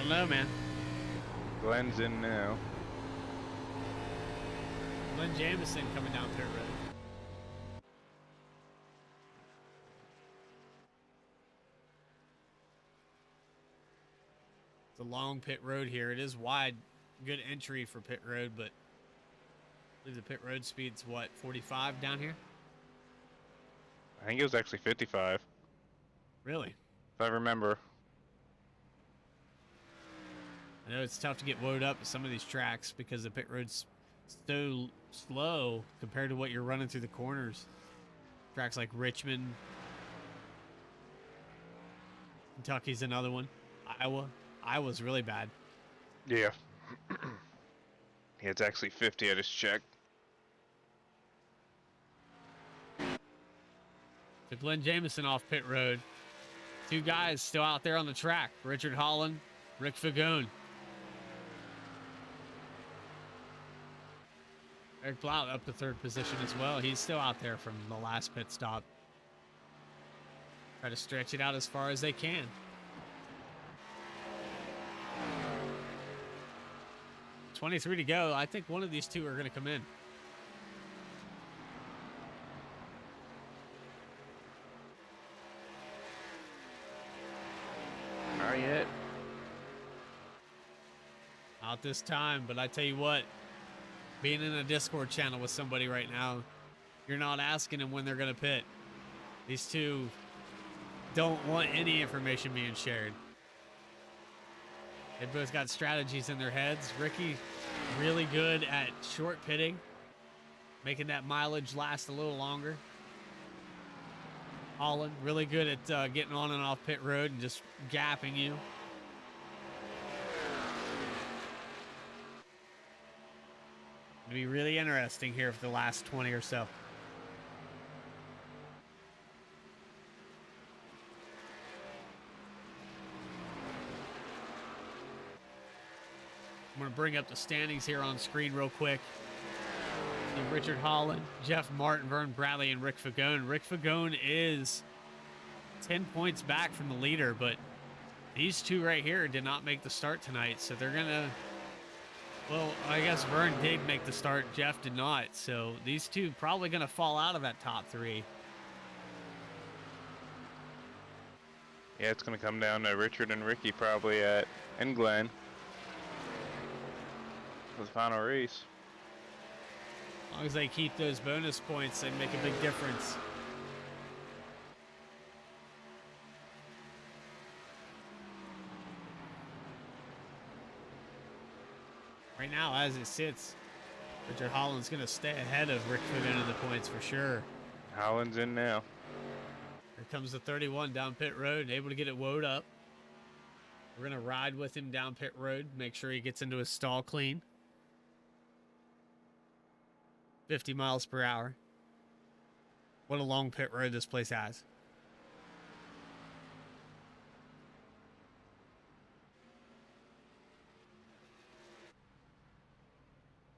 don't know, man. Glenn's in now. Glenn Jameson coming down pit road. It's a long pit road here. It is wide. Good entry for pit road, but I believe the pit road speed's what, 45 down here? I think it was actually 55, Really? if I remember. I know it's tough to get woed up at some of these tracks because the pit road's so slow compared to what you're running through the corners. Tracks like Richmond, Kentucky's another one. Iowa's really bad. Yeah. Yeah, it's actually 50. I just checked. So Glenn Jameson off pit road. Two guys still out there on the track. Richard Holland, Rick Fagone. Eric Blount up to third position as well. He's still out there from the last pit stop. Try to stretch it out as far as they can. .23 to go. I think one of these two are going to come in. Not yet. Not this time, but I tell you what, being in a Discord channel with somebody right now, you're not asking them when they're going to pit. These two don't want any information being shared. They both got strategies in their heads. Ricky, really good at short pitting, making that mileage last a little longer. Holland, really good at getting on and off pit road and just gapping you. It'll be really interesting here for the last 20 or so. I'm going to bring up the standings here on screen real quick. See Richard Holland, Jeff Martin, Vern Bradley, and Rick Fagone. Rick Fagone is 10 points back from the leader, but these two right here did not make the start tonight, so they're going to... Well, I guess Vern did make the start. Jeff did not, so these two probably going to fall out of that top three. Yeah, it's going to come down to Richard and Ricky probably and Glenn. For the final race. As long as they keep those bonus points, they make a big difference. Right now, as it sits, Richard Holland's going to stay ahead of Rick Fagone in the points for sure. Holland's in now. Here comes the 31 down pit road, able to get it woed up. We're going to ride with him down pit road, make sure he gets into his stall clean. 50 miles per hour. What a long pit road this place has.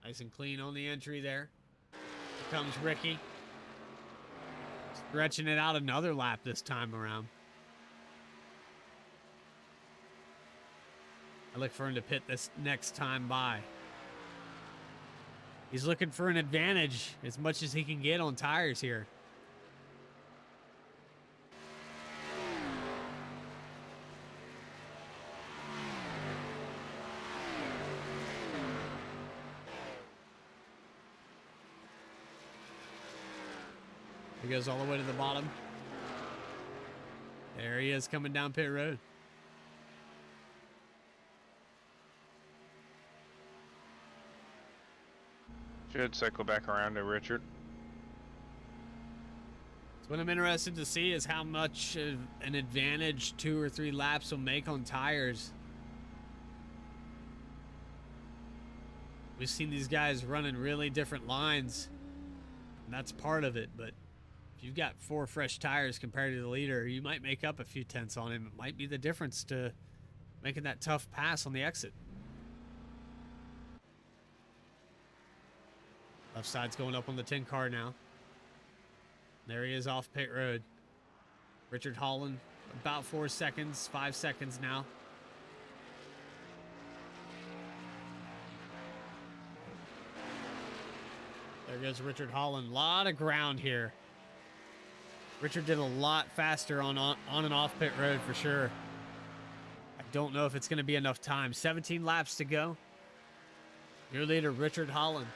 Nice and clean on the entry there. Here comes Ricky. Stretching it out another lap this time around. I look for him to pit this next time by. He's looking for an advantage as much as he can get on tires here. He goes all the way to the bottom. There he is coming down pit road. Should cycle back around to Richard. So what I'm interested to see is how much of an advantage 2 or 3 laps will make on tires. We've seen these guys running really different lines, and that's part of it, but if you've got 4 fresh tires compared to the leader, you might make up a few tenths on him. It might be the difference to making that tough pass on the exit. Left side's going up on the 10 car now. There he is off pit road. Richard Holland, about 4 seconds, 5 seconds now. There goes Richard Holland. A lot of ground here. Richard did a lot faster on and off pit road for sure. I don't know if it's going to be enough time. 17 laps to go. Your leader, Richard Holland.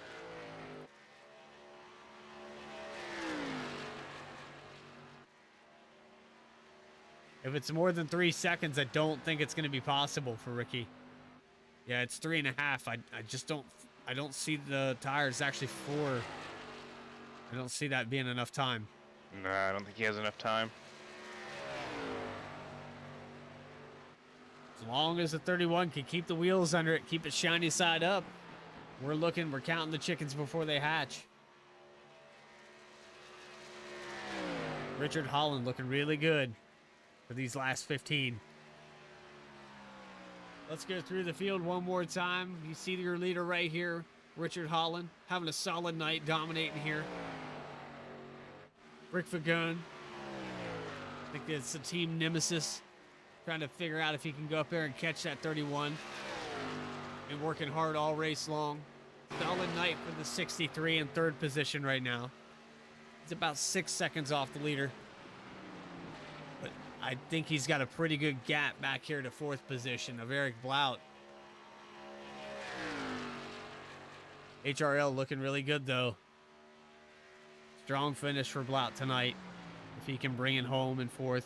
If it's more than 3 seconds, I don't think it's going to be possible for Ricky. Yeah, it's 3.5. I just don't. I don't see the tires actually 4. I don't see that being enough time. No, I don't think he has enough time. As long as the 31 can keep the wheels under it, keep it shiny side up, we're counting the chickens before they hatch. Richard Holland looking really good for these last 15. Let's go through the field one more time. You see your leader right here, Richard Holland, having a solid night, dominating here. Rick Fagone, I think it's the team nemesis, trying to figure out if he can go up there and catch that 31. Been working hard all race long. Solid night for the 63 in 3rd position right now. He's about 6 seconds off the leader. But I think he's got a pretty good gap back here to 4th position of Eric Blout. HRL looking really good though. Strong finish for Blout tonight, if he can bring it home in 4th.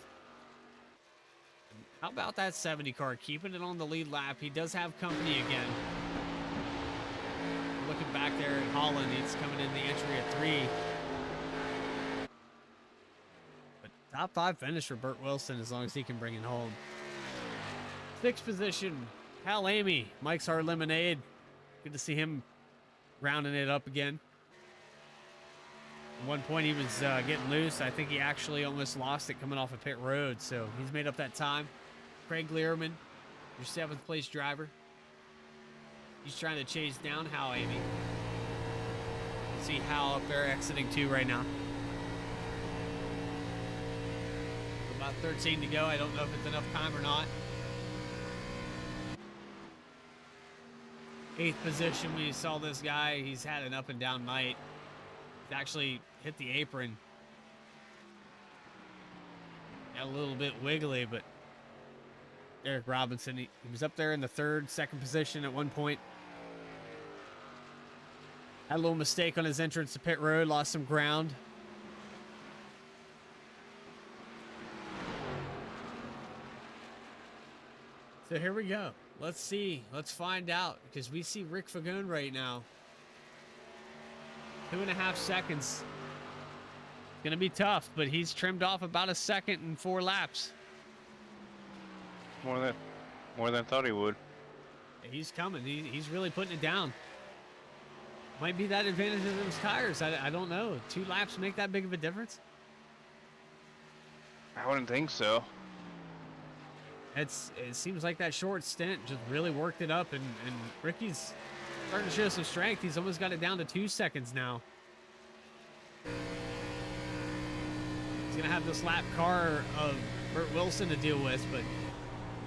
How about that 70 car, keeping it on the lead lap? He does have company again. Looking back there at Holland, he's coming in the entry at 3. But top 5 finish for Burt Wilson as long as he can bring it home. 6th position, Hal Amy, Mike's Hard Lemonade. Good to see him rounding it up again. At one point he was getting loose. I think he actually almost lost it coming off of pit road, so he's made up that time. Craig Learman, your 7th place driver. He's trying to chase down Hal Amy. See Hal up there exiting 2 right now. About 13 to go. I don't know if it's enough time or not. 8th position, when you saw this guy, he's had an up and down night. He's actually hit the apron. Got a little bit wiggly, but Eric Robinson, he was up there in the 3rd, 2nd position at one point. Had a little mistake on his entrance to pit road, lost some ground. So here we go. Let's see. Let's find out, because we see Rick Fagone right now. 2.5 seconds. It's going to be tough, but he's trimmed off about 1 second in 4 laps. More than I thought he would. He's coming. He's really putting it down. Might be that advantage of those tires. I don't know. 2 laps make that big of a difference? I wouldn't think so. It seems like that short stint just really worked it up, and Ricky's starting to show some strength. He's almost got it down to 2 seconds now. He's gonna have this lap car of Burt Wilson to deal with, but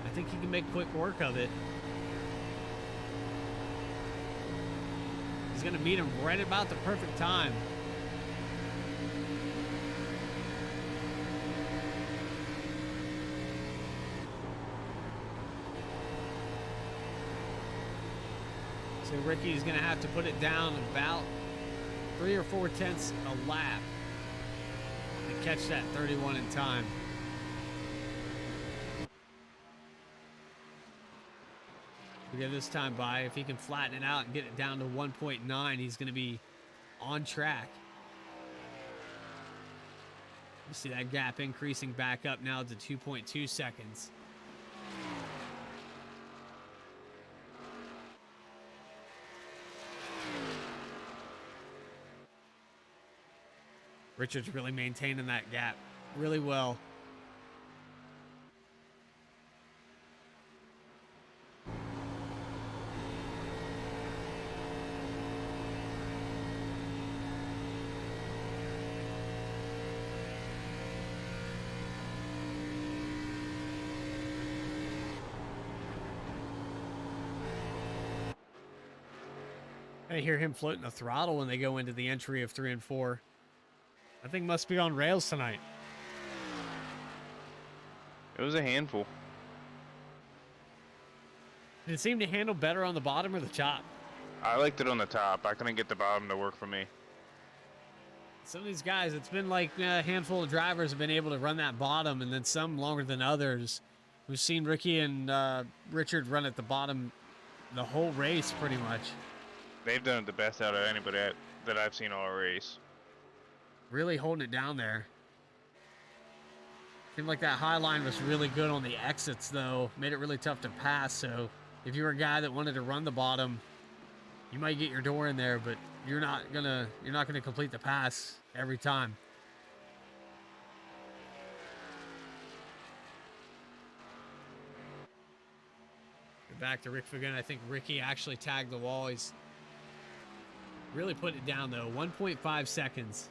I think he can make quick work of it. He's gonna meet him right about the perfect time. So Ricky's gonna have to put it down about 3 or 4 tenths a lap to catch that 31 in time. We get this time by. If he can flatten it out and get it down to 1.9, he's gonna be on track. You see that gap increasing back up now to 2.2 seconds. Richard's really maintaining that gap really well. I hear him floating the throttle when they go into the entry of 3 and 4. That thing must be on rails tonight. It was a handful. Did it seem to handle better on the bottom or the top? I liked it on the top. I couldn't get the bottom to work for me. Some of these guys, it's been like a handful of drivers have been able to run that bottom, and then some longer than others. We've seen Ricky and Richard run at the bottom the whole race pretty much. They've done it the best out of anybody that I've seen all race. Really holding it down there. Seemed like that high line was really good on the exits, though. Made it really tough to pass, so if you were a guy that wanted to run the bottom, you might get your door in there, but you're not gonna complete the pass every time. Back to Rick Fagun. I think Ricky actually tagged the wall. He's really put it down though. 1.5 seconds.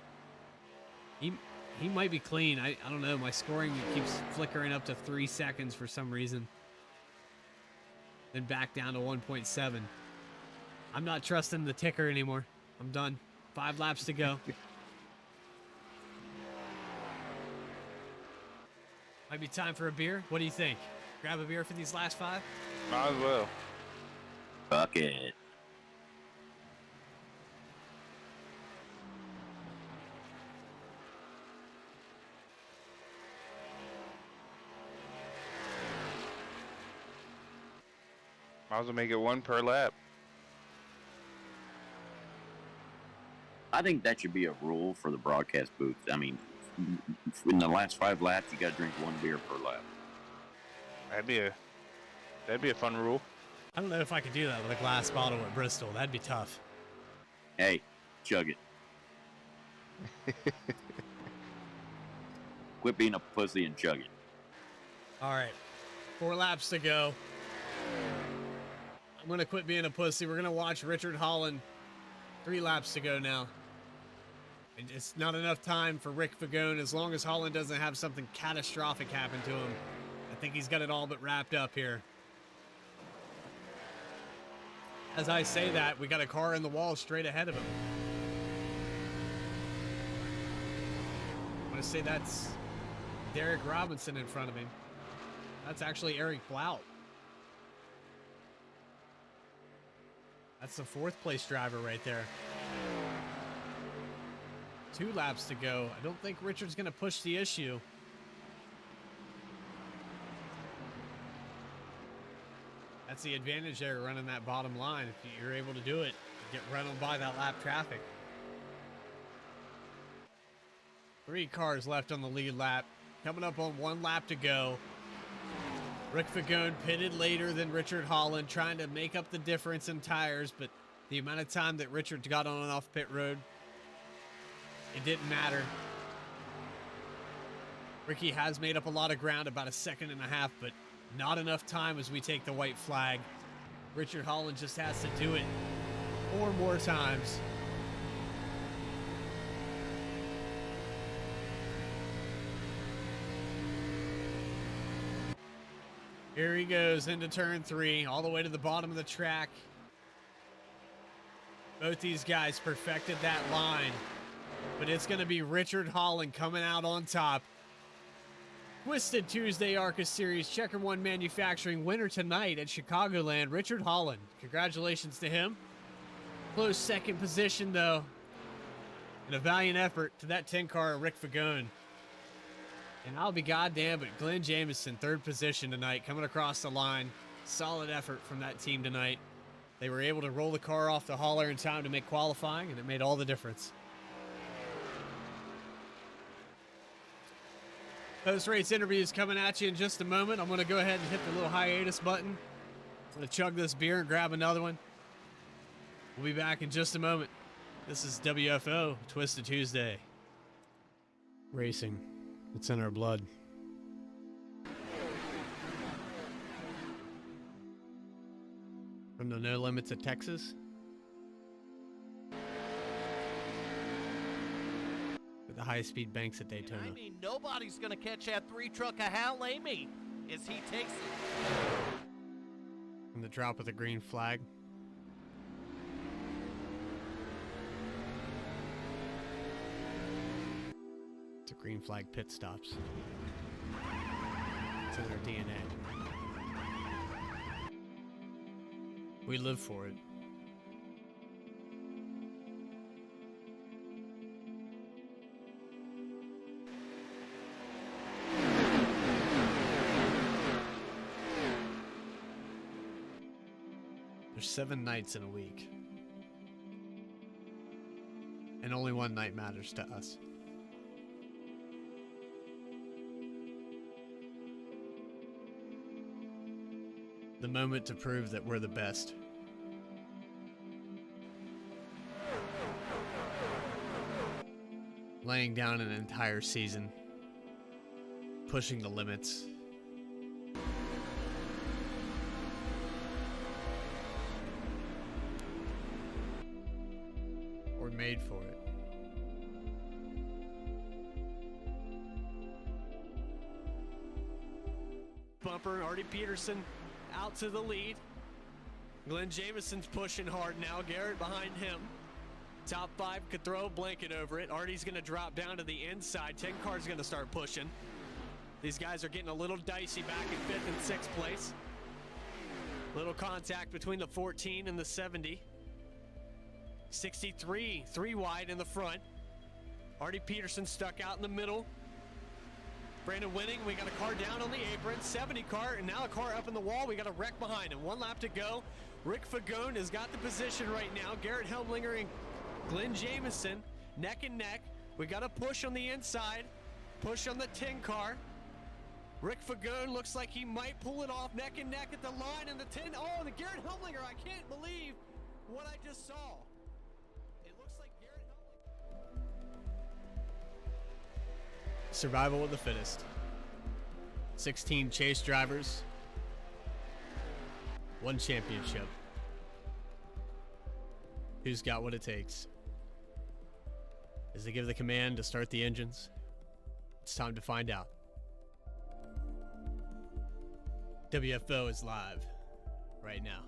He might be clean. I don't know. My scoring keeps flickering up to 3 seconds for some reason. Then back down to 1.7. I'm not trusting the ticker anymore. I'm done. 5 laps to go. Might be time for a beer. What do you think? Grab a beer for these last 5? Might as well. Fuck it. Might as well make it 1 per lap. I think that should be a rule for the broadcast booth. I mean, in the last 5 laps, you got to drink 1 beer per lap. That'd be a fun rule. I don't know if I could do that with a glass bottle at Bristol. That'd be tough. Hey, chug it. Quit being a pussy and chug it. All right. 4 laps to go. I'm going to quit being a pussy. We're going to watch Richard Holland. 3 laps to go now. And it's not enough time for Rick Fagone as long as Holland doesn't have something catastrophic happen to him. I think he's got it all but wrapped up here. As I say that, we got a car in the wall straight ahead of him. I want to say that's Derek Robinson in front of him. That's actually Eric Blout. That's the 4th place driver right there. 2 laps to go. I don't think Richard's going to push the issue. That's the advantage there, running that bottom line. If you're able to do it, you get run on by that lap traffic. 3 cars left on the lead lap. Coming up on 1 lap to go. Rick Fagone pitted later than Richard Holland, trying to make up the difference in tires, but the amount of time that Richard got on and off pit road, it didn't matter. Ricky has made up a lot of ground, about 1.5 seconds, but not enough time as we take the white flag. Richard Holland just has to do it 4 more times. Here he goes into turn 3, all the way to the bottom of the track. Both these guys perfected that line, but it's going to be Richard Holland coming out on top. Twisted Tuesday ARCA Series CheckerWon Manufacturing winner tonight at Chicagoland, Richard Holland. Congratulations to him. Close 2nd position, though, and a valiant effort to that 10 car Rick Fagone. And I'll be goddamn, but Glenn Jamieson, 3rd position tonight, coming across the line. Solid effort from that team tonight. They were able to roll the car off the hauler in time to make qualifying, and it made all the difference. Post-race interviews coming at you in just a moment. I'm going to go ahead and hit the little hiatus button. I'm going to chug this beer and grab another one. We'll be back in just a moment. This is WFO, Twisted Tuesday. Racing. It's in our blood. From the No Limits of Texas. With the high-speed banks at Daytona. I mean, nobody's going to catch that 3-truck of Hal Amy as he takes it. From the drop of the green flag. to green flag pit stops. It's in their DNA. We live for it. There's 7 nights in a week. And only one night matters to us. The moment to prove that we're the best. Laying down an entire season. Pushing the limits. We're made for it. Bumper, Artie Peterson out to the lead. Glenn Jamison's pushing hard now. Garrett behind him. Top 5 could throw a blanket over it. Artie's going to drop down to the inside. 10 car's going to start pushing. These guys are getting a little dicey back in 5th and 6th place. Little contact between the 14 and the 70. 63, 3 wide in the front. Artie Peterson stuck out in the middle. Brandon Winning, we got a car down on the apron, 70 car, and now a car up in the wall. We got a wreck behind him. 1 lap to go. Rick Fagone has got the position right now. Garrett Helmlinger and Glenn Jamison neck and neck. We got a push on the inside, push on the 10 car. Rick Fagone looks like he might pull it off neck and neck at the line, and the 10. Oh, the Garrett Helmlinger, I can't believe what I just saw. It looks like Garrett Helmlinger. Survival of the fittest. 16 chase drivers. 1 championship. Who's got what it takes? As they give the command to start the engines, it's time to find out. WFO is live right now.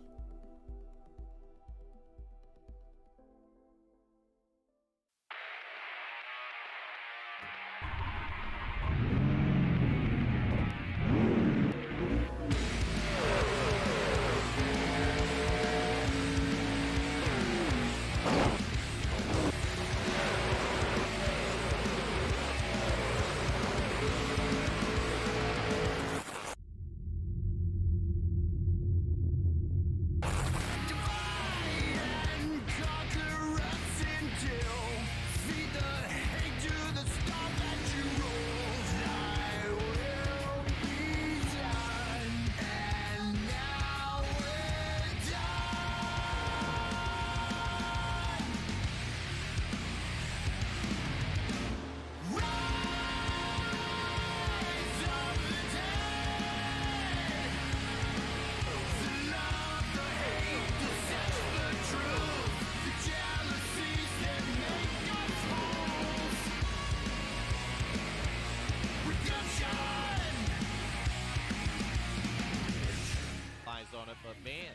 On it, but man,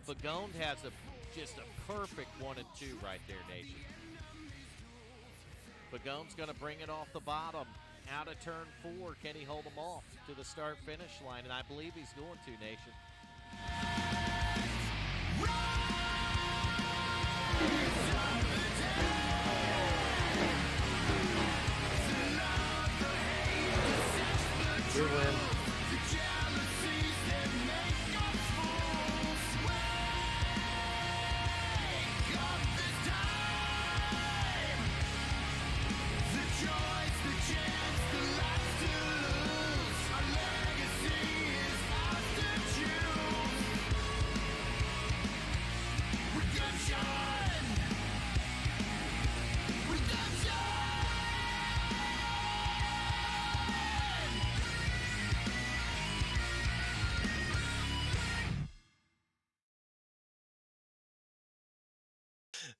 Fagone has just a perfect 1 and 2 right there, Nation. Fagone's going to bring it off the bottom, out of turn 4. Can he hold them off to the start-finish line? And I believe he's going to, Nation. We win.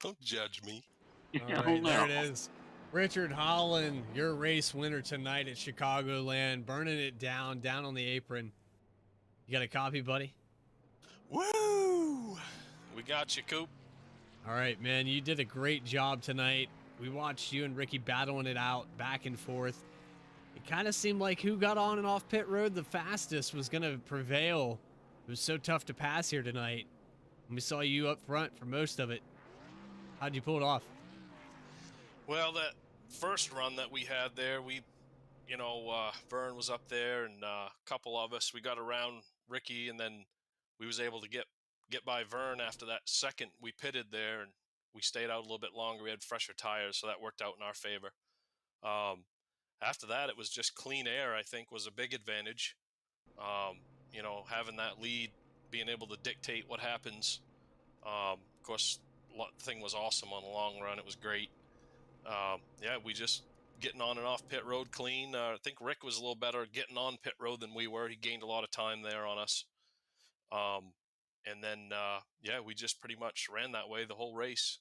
Don't judge me. All right, there it is. Richard Holland, your race winner tonight at Chicagoland, burning it down on the apron. You got a copy, buddy? Woo! We got you, Coop. All right, man, you did a great job tonight. we watched you and Ricky battling it out back and forth. It kind of seemed like who got on and off pit road the fastest was going to prevail. It was so tough to pass here tonight. We saw you up front for most of it. How'd you pull it off? Well, that first run that we had there, Vern was up there and a couple of us. We got around Ricky, and then we was able to get by Vern after that second. We pitted there, and we stayed out a little bit longer. We had fresher tires, so that worked out in our favor. After that, it was just clean air, I think, was a big advantage. Having that lead, being able to dictate what happens. Of course, the thing was awesome on the long run. It was great. We just getting on and off pit road clean. I think Rick was a little better at getting on pit road than we were. He gained a lot of time there on us. We just pretty much ran that way the whole race.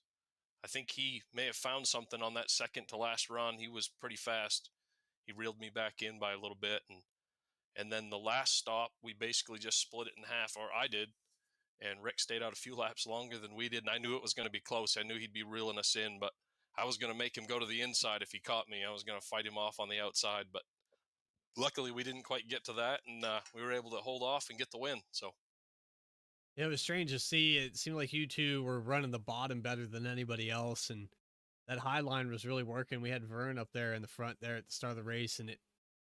I think he may have found something on that second to last run. He was pretty fast. He reeled me back in by a little bit. And then the last stop, we basically just split it in half, or I did. And Rick stayed out a few laps longer than we did. And I knew it was going to be close. I knew he'd be reeling us in, but I was going to make him go to the inside if he caught me. I was going to fight him off on the outside, but luckily we didn't quite get to that, and we were able to hold off and get the win. So it was strange to see. It seemed like you two were running the bottom better than anybody else, and that high line was really working. We had Vern up there in the front there at the start of the race, and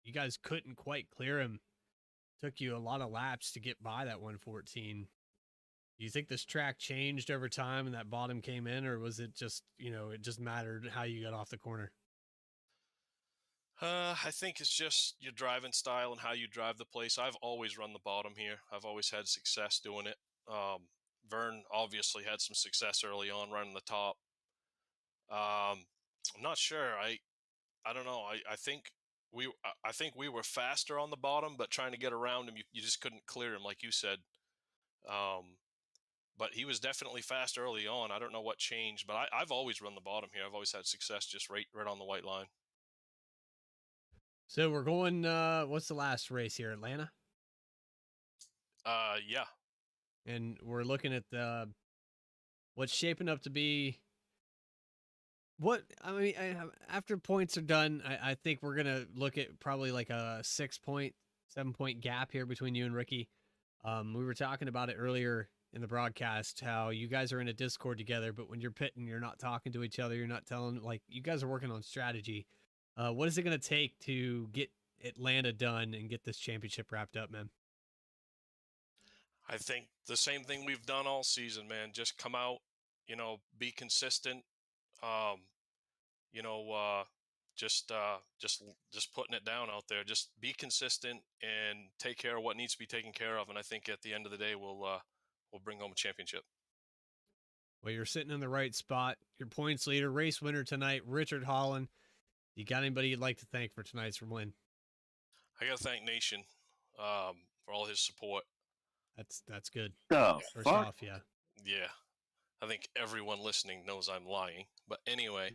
you guys couldn't quite clear him. Took you a lot of laps to get by that 114. Do you think this track changed over time and that bottom came in, or was it just, it just mattered how you got off the corner? I think it's just your driving style and how you drive the place. I've always run the bottom here. I've always had success doing it. Vern obviously had some success early on running the top. I'm not sure. I don't know. I think we were faster on the bottom, but trying to get around him, you just couldn't clear him, like you said. But he was definitely fast early on. I don't know what changed, but I've always run the bottom here. I've always had success just right on the white line. So we're going, what's the last race here? Atlanta? Yeah. And we're looking at what's shaping up to be after points are done, I think we're going to look at probably like a 7-point gap here between you and Ricky. We were talking about it earlier in the broadcast, how you guys are in a Discord together, but when you're pitting, you're not talking to each other. You're not telling, like, you guys are working on strategy. What is it going to take to get Atlanta done and get this championship wrapped up, man? I think the same thing we've done all season, man. Just come out, be consistent. Just putting it down out there. Just be consistent and take care of what needs to be taken care of. And I think at the end of the day, we'll bring home a championship. Well, you're sitting in the right spot. Your points leader, race winner tonight, Richard Holland. You got anybody you'd like to thank for tonight's win? I got to thank Nation for all his support. That's good. First off, yeah. Yeah. I think everyone listening knows I'm lying, but anyway,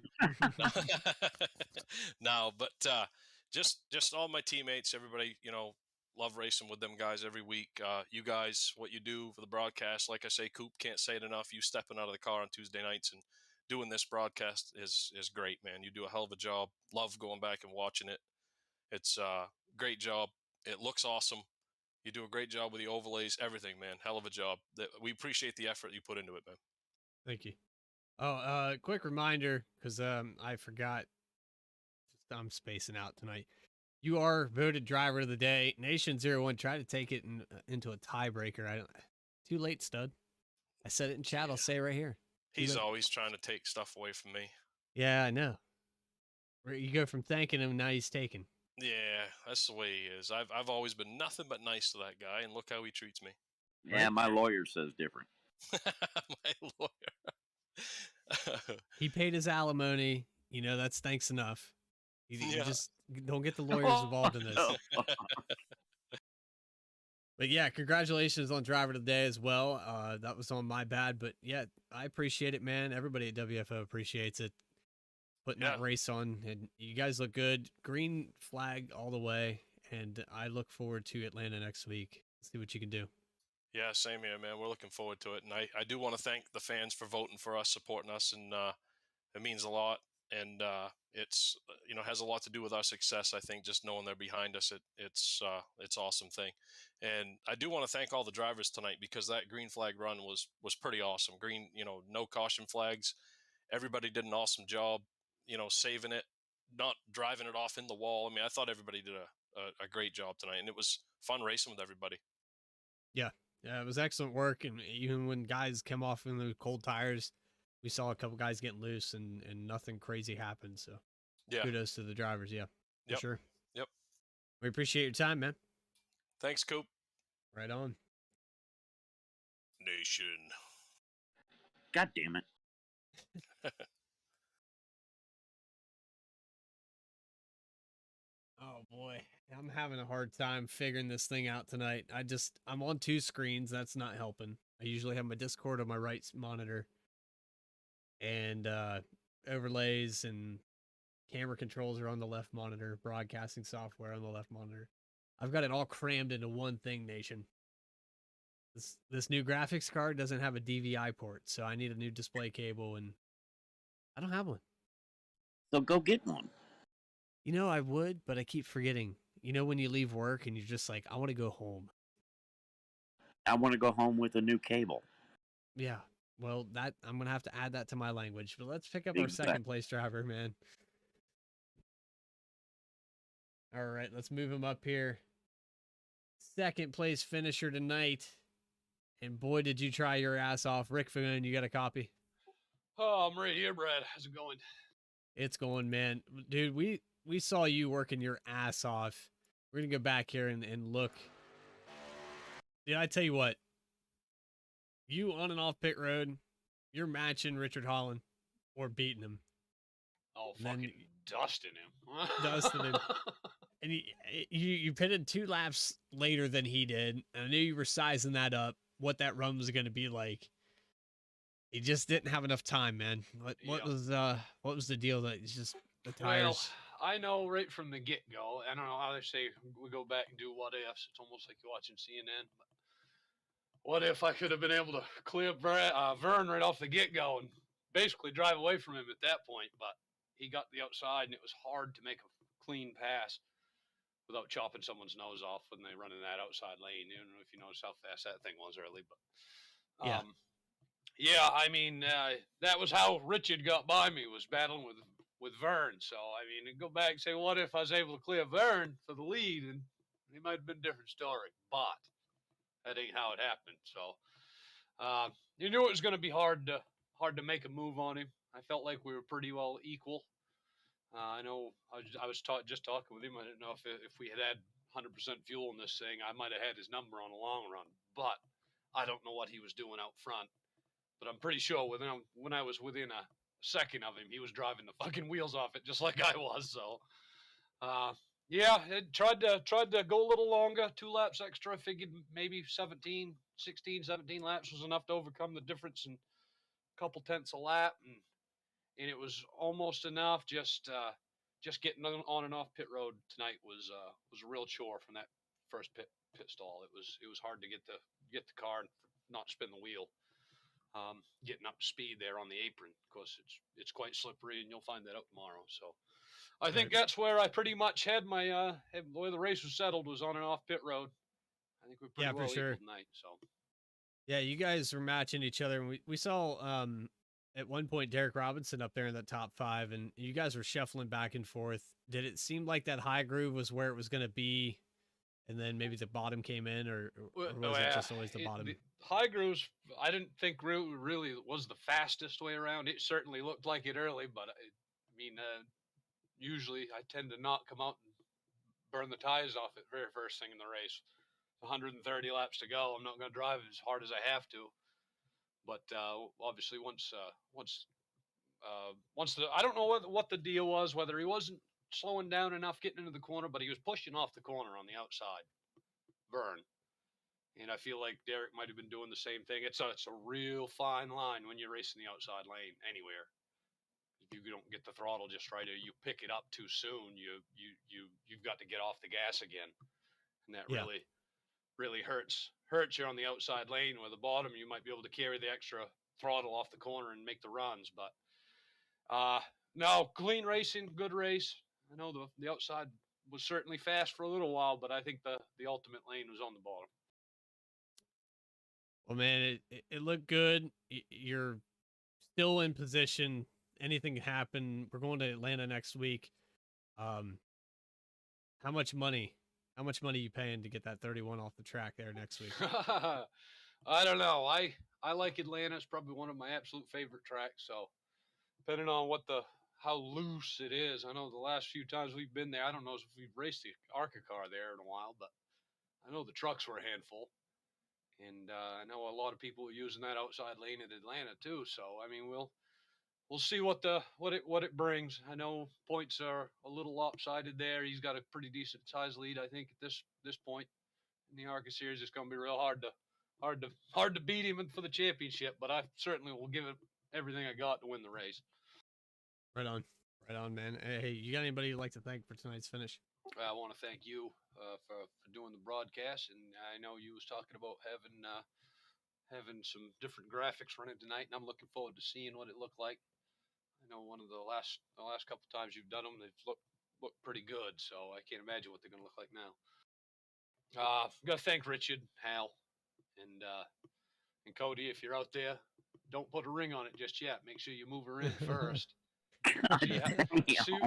just all my teammates, everybody, love racing with them guys every week. You guys, what you do for the broadcast, like I say, Coop, can't say it enough. You stepping out of the car on Tuesday nights and doing this broadcast is great, man. You do a hell of a job. Love going back and watching it. It's a great job. It looks awesome. You do a great job with the overlays, everything, man. Hell of a job. We appreciate the effort you put into it, man. Thank you. Oh, quick reminder, because I forgot. I'm spacing out tonight. You are voted driver of the day. Nation 01 tried to take it into a tiebreaker. Too late, stud. I said it in chat. I'll say it right here. He's always trying to take stuff away from me. Yeah, I know. You go from thanking him, now he's taking. Yeah, that's the way he is. I've always been nothing but nice to that guy, and look how he treats me. Yeah, right? My lawyer says different. My lawyer. He paid his alimony. That's thanks enough. You just don't get the lawyers involved in this. But yeah, congratulations on driver today as well. That was on my bad, but yeah, I appreciate it, man. Everybody at WFO appreciates it. Putting that race on, and you guys look good. Green flag all the way, and I look forward to Atlanta next week. See what you can do. Yeah, same here, man. We're looking forward to it, and I do want to thank the fans for voting for us, supporting us, and it means a lot. and it's has a lot to do with our success. I think just knowing they're behind us, it's awesome thing. And I do want to thank all the drivers tonight, because that green flag run was pretty awesome. Green, no caution flags. Everybody did an awesome job, saving it, not driving it off in the wall. I mean, I thought everybody did a great job tonight, and it was fun racing with everybody. Yeah. Yeah, it was excellent work. And even when guys came off in the cold tires, we saw a couple guys getting loose and nothing crazy happened. So Yeah. kudos to the drivers. Yeah, for Yep. sure. Yep. We appreciate your time, man. Thanks, Coop. Right on. Nation. God damn it. Oh boy, I'm having a hard time figuring this thing out tonight. I'm on two screens. That's not helping. I usually have my Discord on my right monitor and overlays and camera controls are on the left monitor, broadcasting software on the left monitor. I've got it all crammed into one thing, Nation. This new graphics card doesn't have a DVI port, so I need a new display cable, and I don't have one. So go get one. I would, but I keep forgetting. When you leave work and you're just like, I want to go home. I want to go home with a new cable. Yeah. Well, I'm going to have to add that to my language. But let's pick up our second place driver, man. All right, let's move him up here. Second place finisher tonight. And boy, did you try your ass off. Rick Fagoon, you got a copy? Oh, I'm right here, Brad. How's it going? It's going, man. Dude, we saw you working your ass off. We're going to go back here and look. Yeah, I tell you what. You on and off pit road, you're matching Richard Holland or beating him. Oh, fucking dusting him. Dusting him. And you pitted 2 laps later than he did. And I knew you were sizing that up, what that run was going to be like. He just didn't have enough time, man. What was the deal? That it's just the tires. Well, I know right from the get-go. I don't know how they say we go back and do what ifs. It's almost like you're watching CNN. But what if I could have been able to clear Vern right off the get-go and basically drive away from him at that point? But he got the outside, and it was hard to make a clean pass without chopping someone's nose off when they run in that outside lane. I don't know if you noticed how fast that thing was early, but yeah, I mean, that was how Richard got by me, was battling with Vern. So, I mean, go back and say, what if I was able to clear Vern for the lead? And it might have been a different story, but that ain't how it happened. So, you knew it was going to be hard to make a move on him. I felt like we were pretty well equal. I know I was just talking with him. I didn't know if we had 100% fuel in this thing, I might have had his number on a long run, but I don't know what he was doing out front. But I'm pretty sure when I was within a second of him, he was driving the fucking wheels off it just like I was. So, yeah, it tried to go a little longer, 2 laps extra. I figured maybe 16, 17 laps was enough to overcome the difference in a couple tenths a lap, and it was almost enough. Just getting on and off pit road tonight was a real chore from that first pit stall. It was hard to get the car and not spin the wheel. Getting up to speed there on the apron. Of course, it's quite slippery, and you'll find that out tomorrow. So, I think that's where I pretty much had my the way the race was settled was on and off pit road. I think we're pretty well equal tonight. So, yeah, you guys were matching each other, and we saw at one point Derek Robinson up there in the top 5, and you guys were shuffling back and forth. Did it seem like that high groove was where it was going to be? And then maybe the bottom came in, or was it just always the bottom? The high grooves, I didn't think really was the fastest way around. It certainly looked like it early, but usually I tend to not come out and burn the tires off at very first thing in the race. 130 laps to go. I'm not going to drive as hard as I have to. But obviously, once I don't know what the deal was, whether he wasn't slowing down enough getting into the corner, but he was pushing off the corner on the outside, Vern. And I feel like Derek might have been doing the same thing. It's a real fine line when you're racing the outside lane anywhere. If you don't get the throttle just right, or you pick it up too soon, you've got to get off the gas again, and that really hurts you on the outside lane. Where the bottom, you might be able to carry the extra throttle off the corner and make the runs, but No, clean racing, good race. I know the outside was certainly fast for a little while, but I think the ultimate lane was on the bottom. Well, man, it looked good. You're still in position. Anything can happen. We're going to Atlanta next week. How much money? How much money are you paying to get that 31 off the track there next week? I don't know. I like Atlanta. It's probably one of my absolute favorite tracks. So depending on how loose it is, I know the last few times we've been there, I don't know if we've raced the ARCA car there in a while, but I know the trucks were a handful. And I know a lot of people are using that outside lane in Atlanta too. So I mean, we'll see what it brings. I know points are a little lopsided there. He's got a pretty decent size lead, I think, at this point in the ARCA series. It's going to be real hard to beat him for the championship. But I certainly will give it everything I got to win the race. Right on, man. Hey, you got anybody you'd like to thank for tonight's finish? I want to thank you for doing the broadcast, and I know you was talking about having some different graphics running tonight, and I'm looking forward to seeing what it looked like. I know one of the last couple times you've done them, they've looked pretty good, so I can't imagine what they're going to look like now. Got to thank Richard, Hal, and Cody. If you're out there, don't put a ring on it just yet. Make sure you move her in first.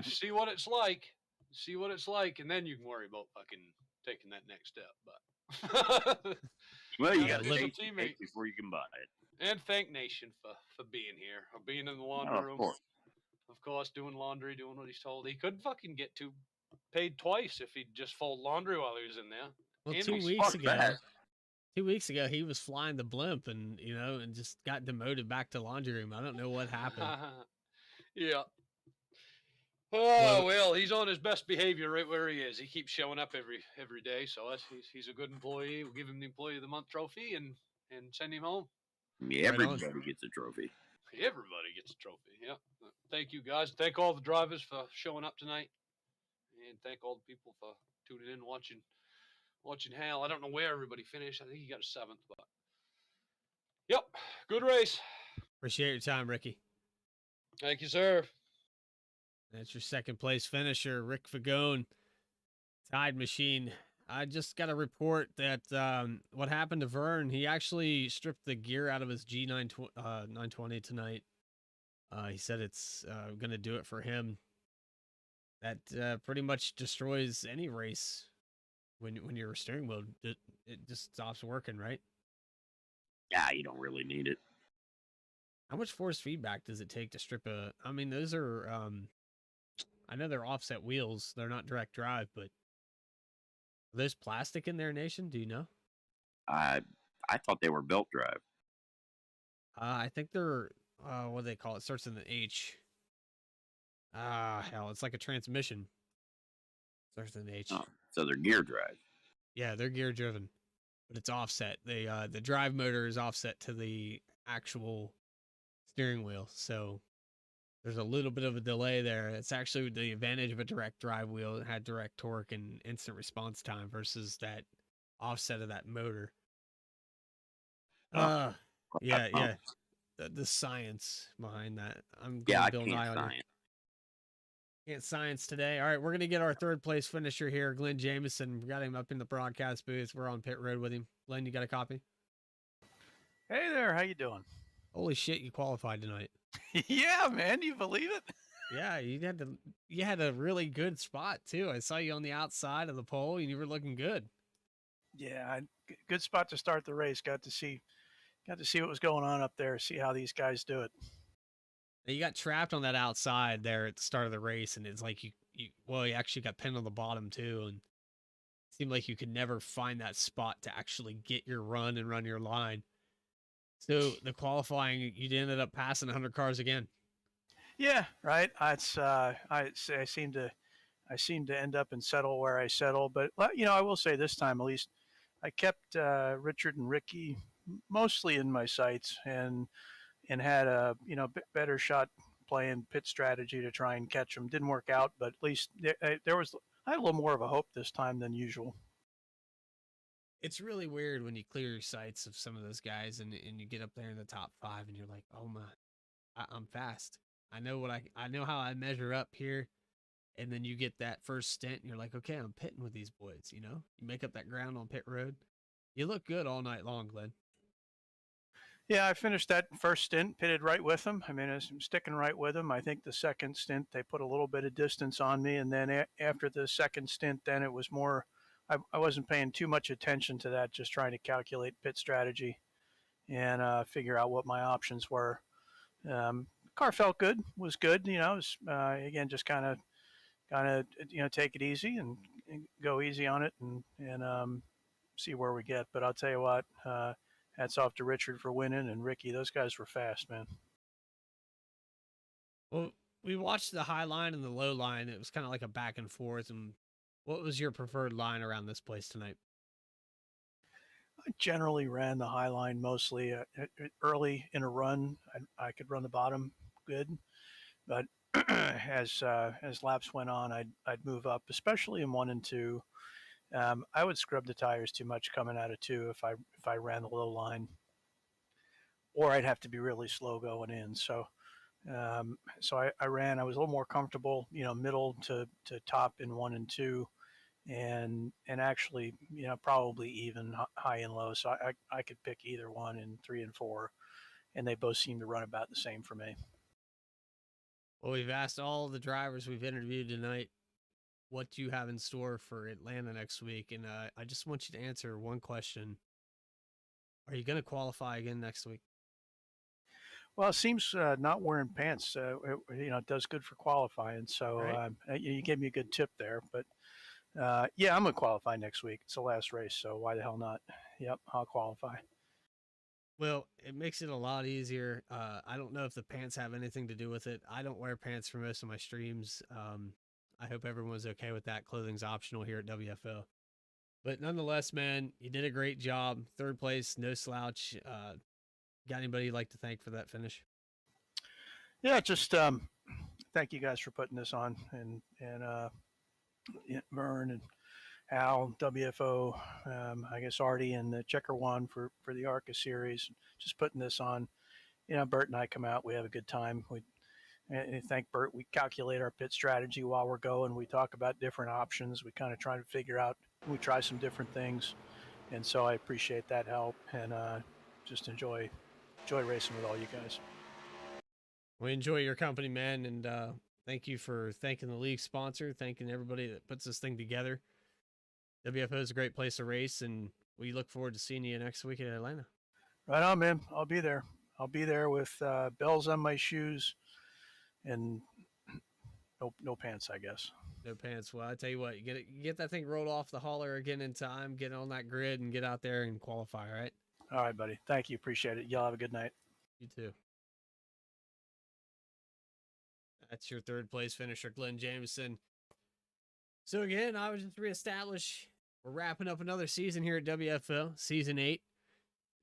See what it's like. See what it's like, and then you can worry about fucking taking that next step. But well, you got to take it before you can buy it. And thank Nation for being here, or being in the laundry room. Of course, doing laundry, doing what he's told. He couldn't fucking get paid twice if he'd just fold laundry while he was in there. Well, And 2 weeks ago, he was flying the blimp and just got demoted back to laundry room. I don't know what happened. Yeah. Oh, well, he's on his best behavior right where he is. He keeps showing up every day, so he's a good employee. We'll give him the Employee of the Month trophy and send him home. Yeah, everybody gets a trophy. Everybody gets a trophy, yeah. Thank you, guys. Thank all the drivers for showing up tonight. And thank all the people for tuning in, watching Hal. I don't know where everybody finished. I think he got a 7th, but yep, good race. Appreciate your time, Ricky. Thank you, sir. That's your second place finisher, Rick Fagone, Tide Machine. I just got a report that what happened to Vern, he actually stripped the gear out of his G920 tonight. He said it's going to do it for him. That pretty much destroys any race when your steering wheel, it just stops working, right? Yeah, you don't really need it. How much force feedback does it take to strip a... I mean, those are... I know they're offset wheels. They're not direct drive, but... Are those plastic in their Nation? Do you know? I thought they were belt drive. I think they're... what do they call it? It starts in the H. Hell, it's like a transmission. Starts in the H. Oh, so they're gear drive. Yeah, they're gear driven, but it's offset. The drive motor is offset to the actual steering wheel, so there's a little bit of a delay there. It's actually the advantage of a direct drive wheel. It had direct torque and instant response time versus that offset of that motor. Yeah. The science behind that. I'm going to Bill Nye on you. Can't science today. All right, we're going to get our third place finisher here, Glenn Jameson. We got him up in the broadcast booth. We're on pit road with him. Glenn, you got a copy? Hey there, how you doing? Holy shit, you qualified tonight. Yeah, man, you believe it? Yeah, you had a really good spot too. I saw you on the outside of the pole and you were looking good. Yeah, good spot to start the race. Got to see what was going on up there, see how these guys do it. You got trapped on that outside there at the start of the race, and it's like you actually got pinned on the bottom too, and it seemed like you could never find that spot to actually get your run and run your line. So the qualifying, you ended up passing 100 cars again. Yeah, right. I seem to end up and settle where I settle, but I will say this time at least, I kept Richard and Ricky mostly in my sights and had a better shot playing pit strategy to try and catch them. Didn't work out, but at least I had a little more of a hope this time than usual. It's really weird when you clear your sights of some of those guys and you get up there in the top 5 and you're like, oh my, I'm fast. I know I know how I measure up here. And then you get that first stint and you're like, okay, I'm pitting with these boys, you know? You make up that ground on pit road. You look good all night long, Glenn. Yeah, I finished that first stint, pitted right with them. I mean, I'm sticking right with them. I think the second stint, they put a little bit of distance on me. And then after the second stint, then it was more, I wasn't paying too much attention to that, just trying to calculate pit strategy and figure out what my options were. Car felt good, was good. You know, it was, again, just kind of, take it easy and go easy on it and see where we get. But I'll tell you what, hats off to Richard for winning and Ricky. Those guys were fast, man. Well, we watched the high line and the low line. It was kind of like a back and forth. And what was your preferred line around this place tonight? I generally ran the high line mostly. Early in a run, I could run the bottom good, but as laps went on, I'd move up, especially in 1 and 2. I would scrub the tires too much coming out of 2 if I ran the low line, or I'd have to be really slow going in. So I ran. I was a little more comfortable, middle to top in 1 and 2, and actually, probably even high and low. So I could pick either one in 3 and 4, and they both seem to run about the same for me. Well, we've asked all the drivers we've interviewed tonight what you have in store for Atlanta next week, and I just want you to answer one question. Are you going to qualify again next week? Well, it seems not wearing pants, it does good for qualifying. So Right. You gave me a good tip there. But yeah, I'm going to qualify next week. It's the last race, so why the hell not? Yep, I'll qualify. Well, it makes it a lot easier. I don't know if the pants have anything to do with it. I don't wear pants for most of my streams. I hope everyone's okay with that. Clothing's optional here at WFO. But nonetheless, man, you did a great job. 3rd place, no slouch. Got anybody you'd like to thank for that finish? Yeah, just thank you guys for putting this on, and Vern and Al, WFO, I guess Artie and the CheckerWon for the ARCA series, just putting this on. Bert and I come out, we have a good time. And thank Bert. We calculate our pit strategy while we're going. We talk about different options. We kind of try to figure out. We try some different things, and so I appreciate that help and just enjoy racing with all you guys. We enjoy your company, man, and thank you for thanking the league sponsor, thanking everybody that puts this thing together. WFO is a great place to race, and we look forward to seeing you next week in Atlanta. Right on, man. I'll be there. I'll be there with bells on my shoes and no pants, I guess. No pants. Well, I tell you what, you get that thing rolled off the hauler again in time, get on that grid, and get out there and qualify, all right? All right, buddy. Thank you. Appreciate it. Y'all have a good night. You too. That's your 3rd place finisher, Glenn Jameson. So again, I would just reestablish we're wrapping up another season here at WFO, season 8.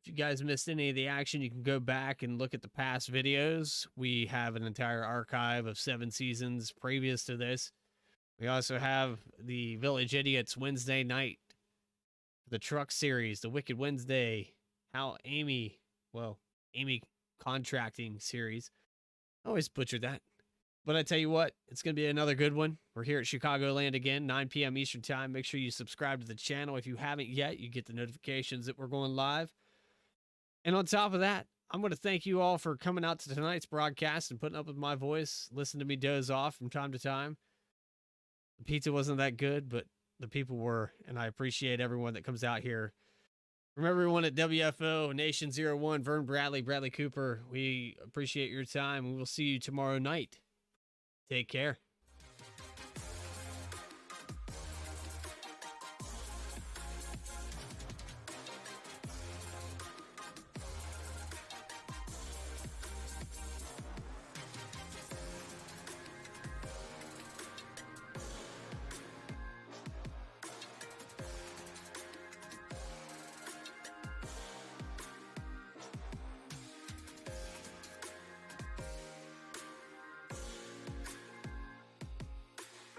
If you guys missed any of the action, you can go back and look at the past videos. We have an entire archive of 7 seasons previous to this. We also have the Village Idiots Wednesday night, the Truck Series, the Wicked Wednesday, Amy Contracting Series. I always butchered that. But I tell you what, it's going to be another good one. We're here at Chicagoland again, 9 p.m. Eastern Time. Make sure you subscribe to the channel. If you haven't yet, you get the notifications that we're going live. And on top of that, I'm going to thank you all for coming out to tonight's broadcast and putting up with my voice, listening to me doze off from time to time. The pizza wasn't that good, but the people were, and I appreciate everyone that comes out here. From everyone at WFO, Nation 01, Vern Bradley, Bradley Cooper, we appreciate your time, and we'll see you tomorrow night. Take care.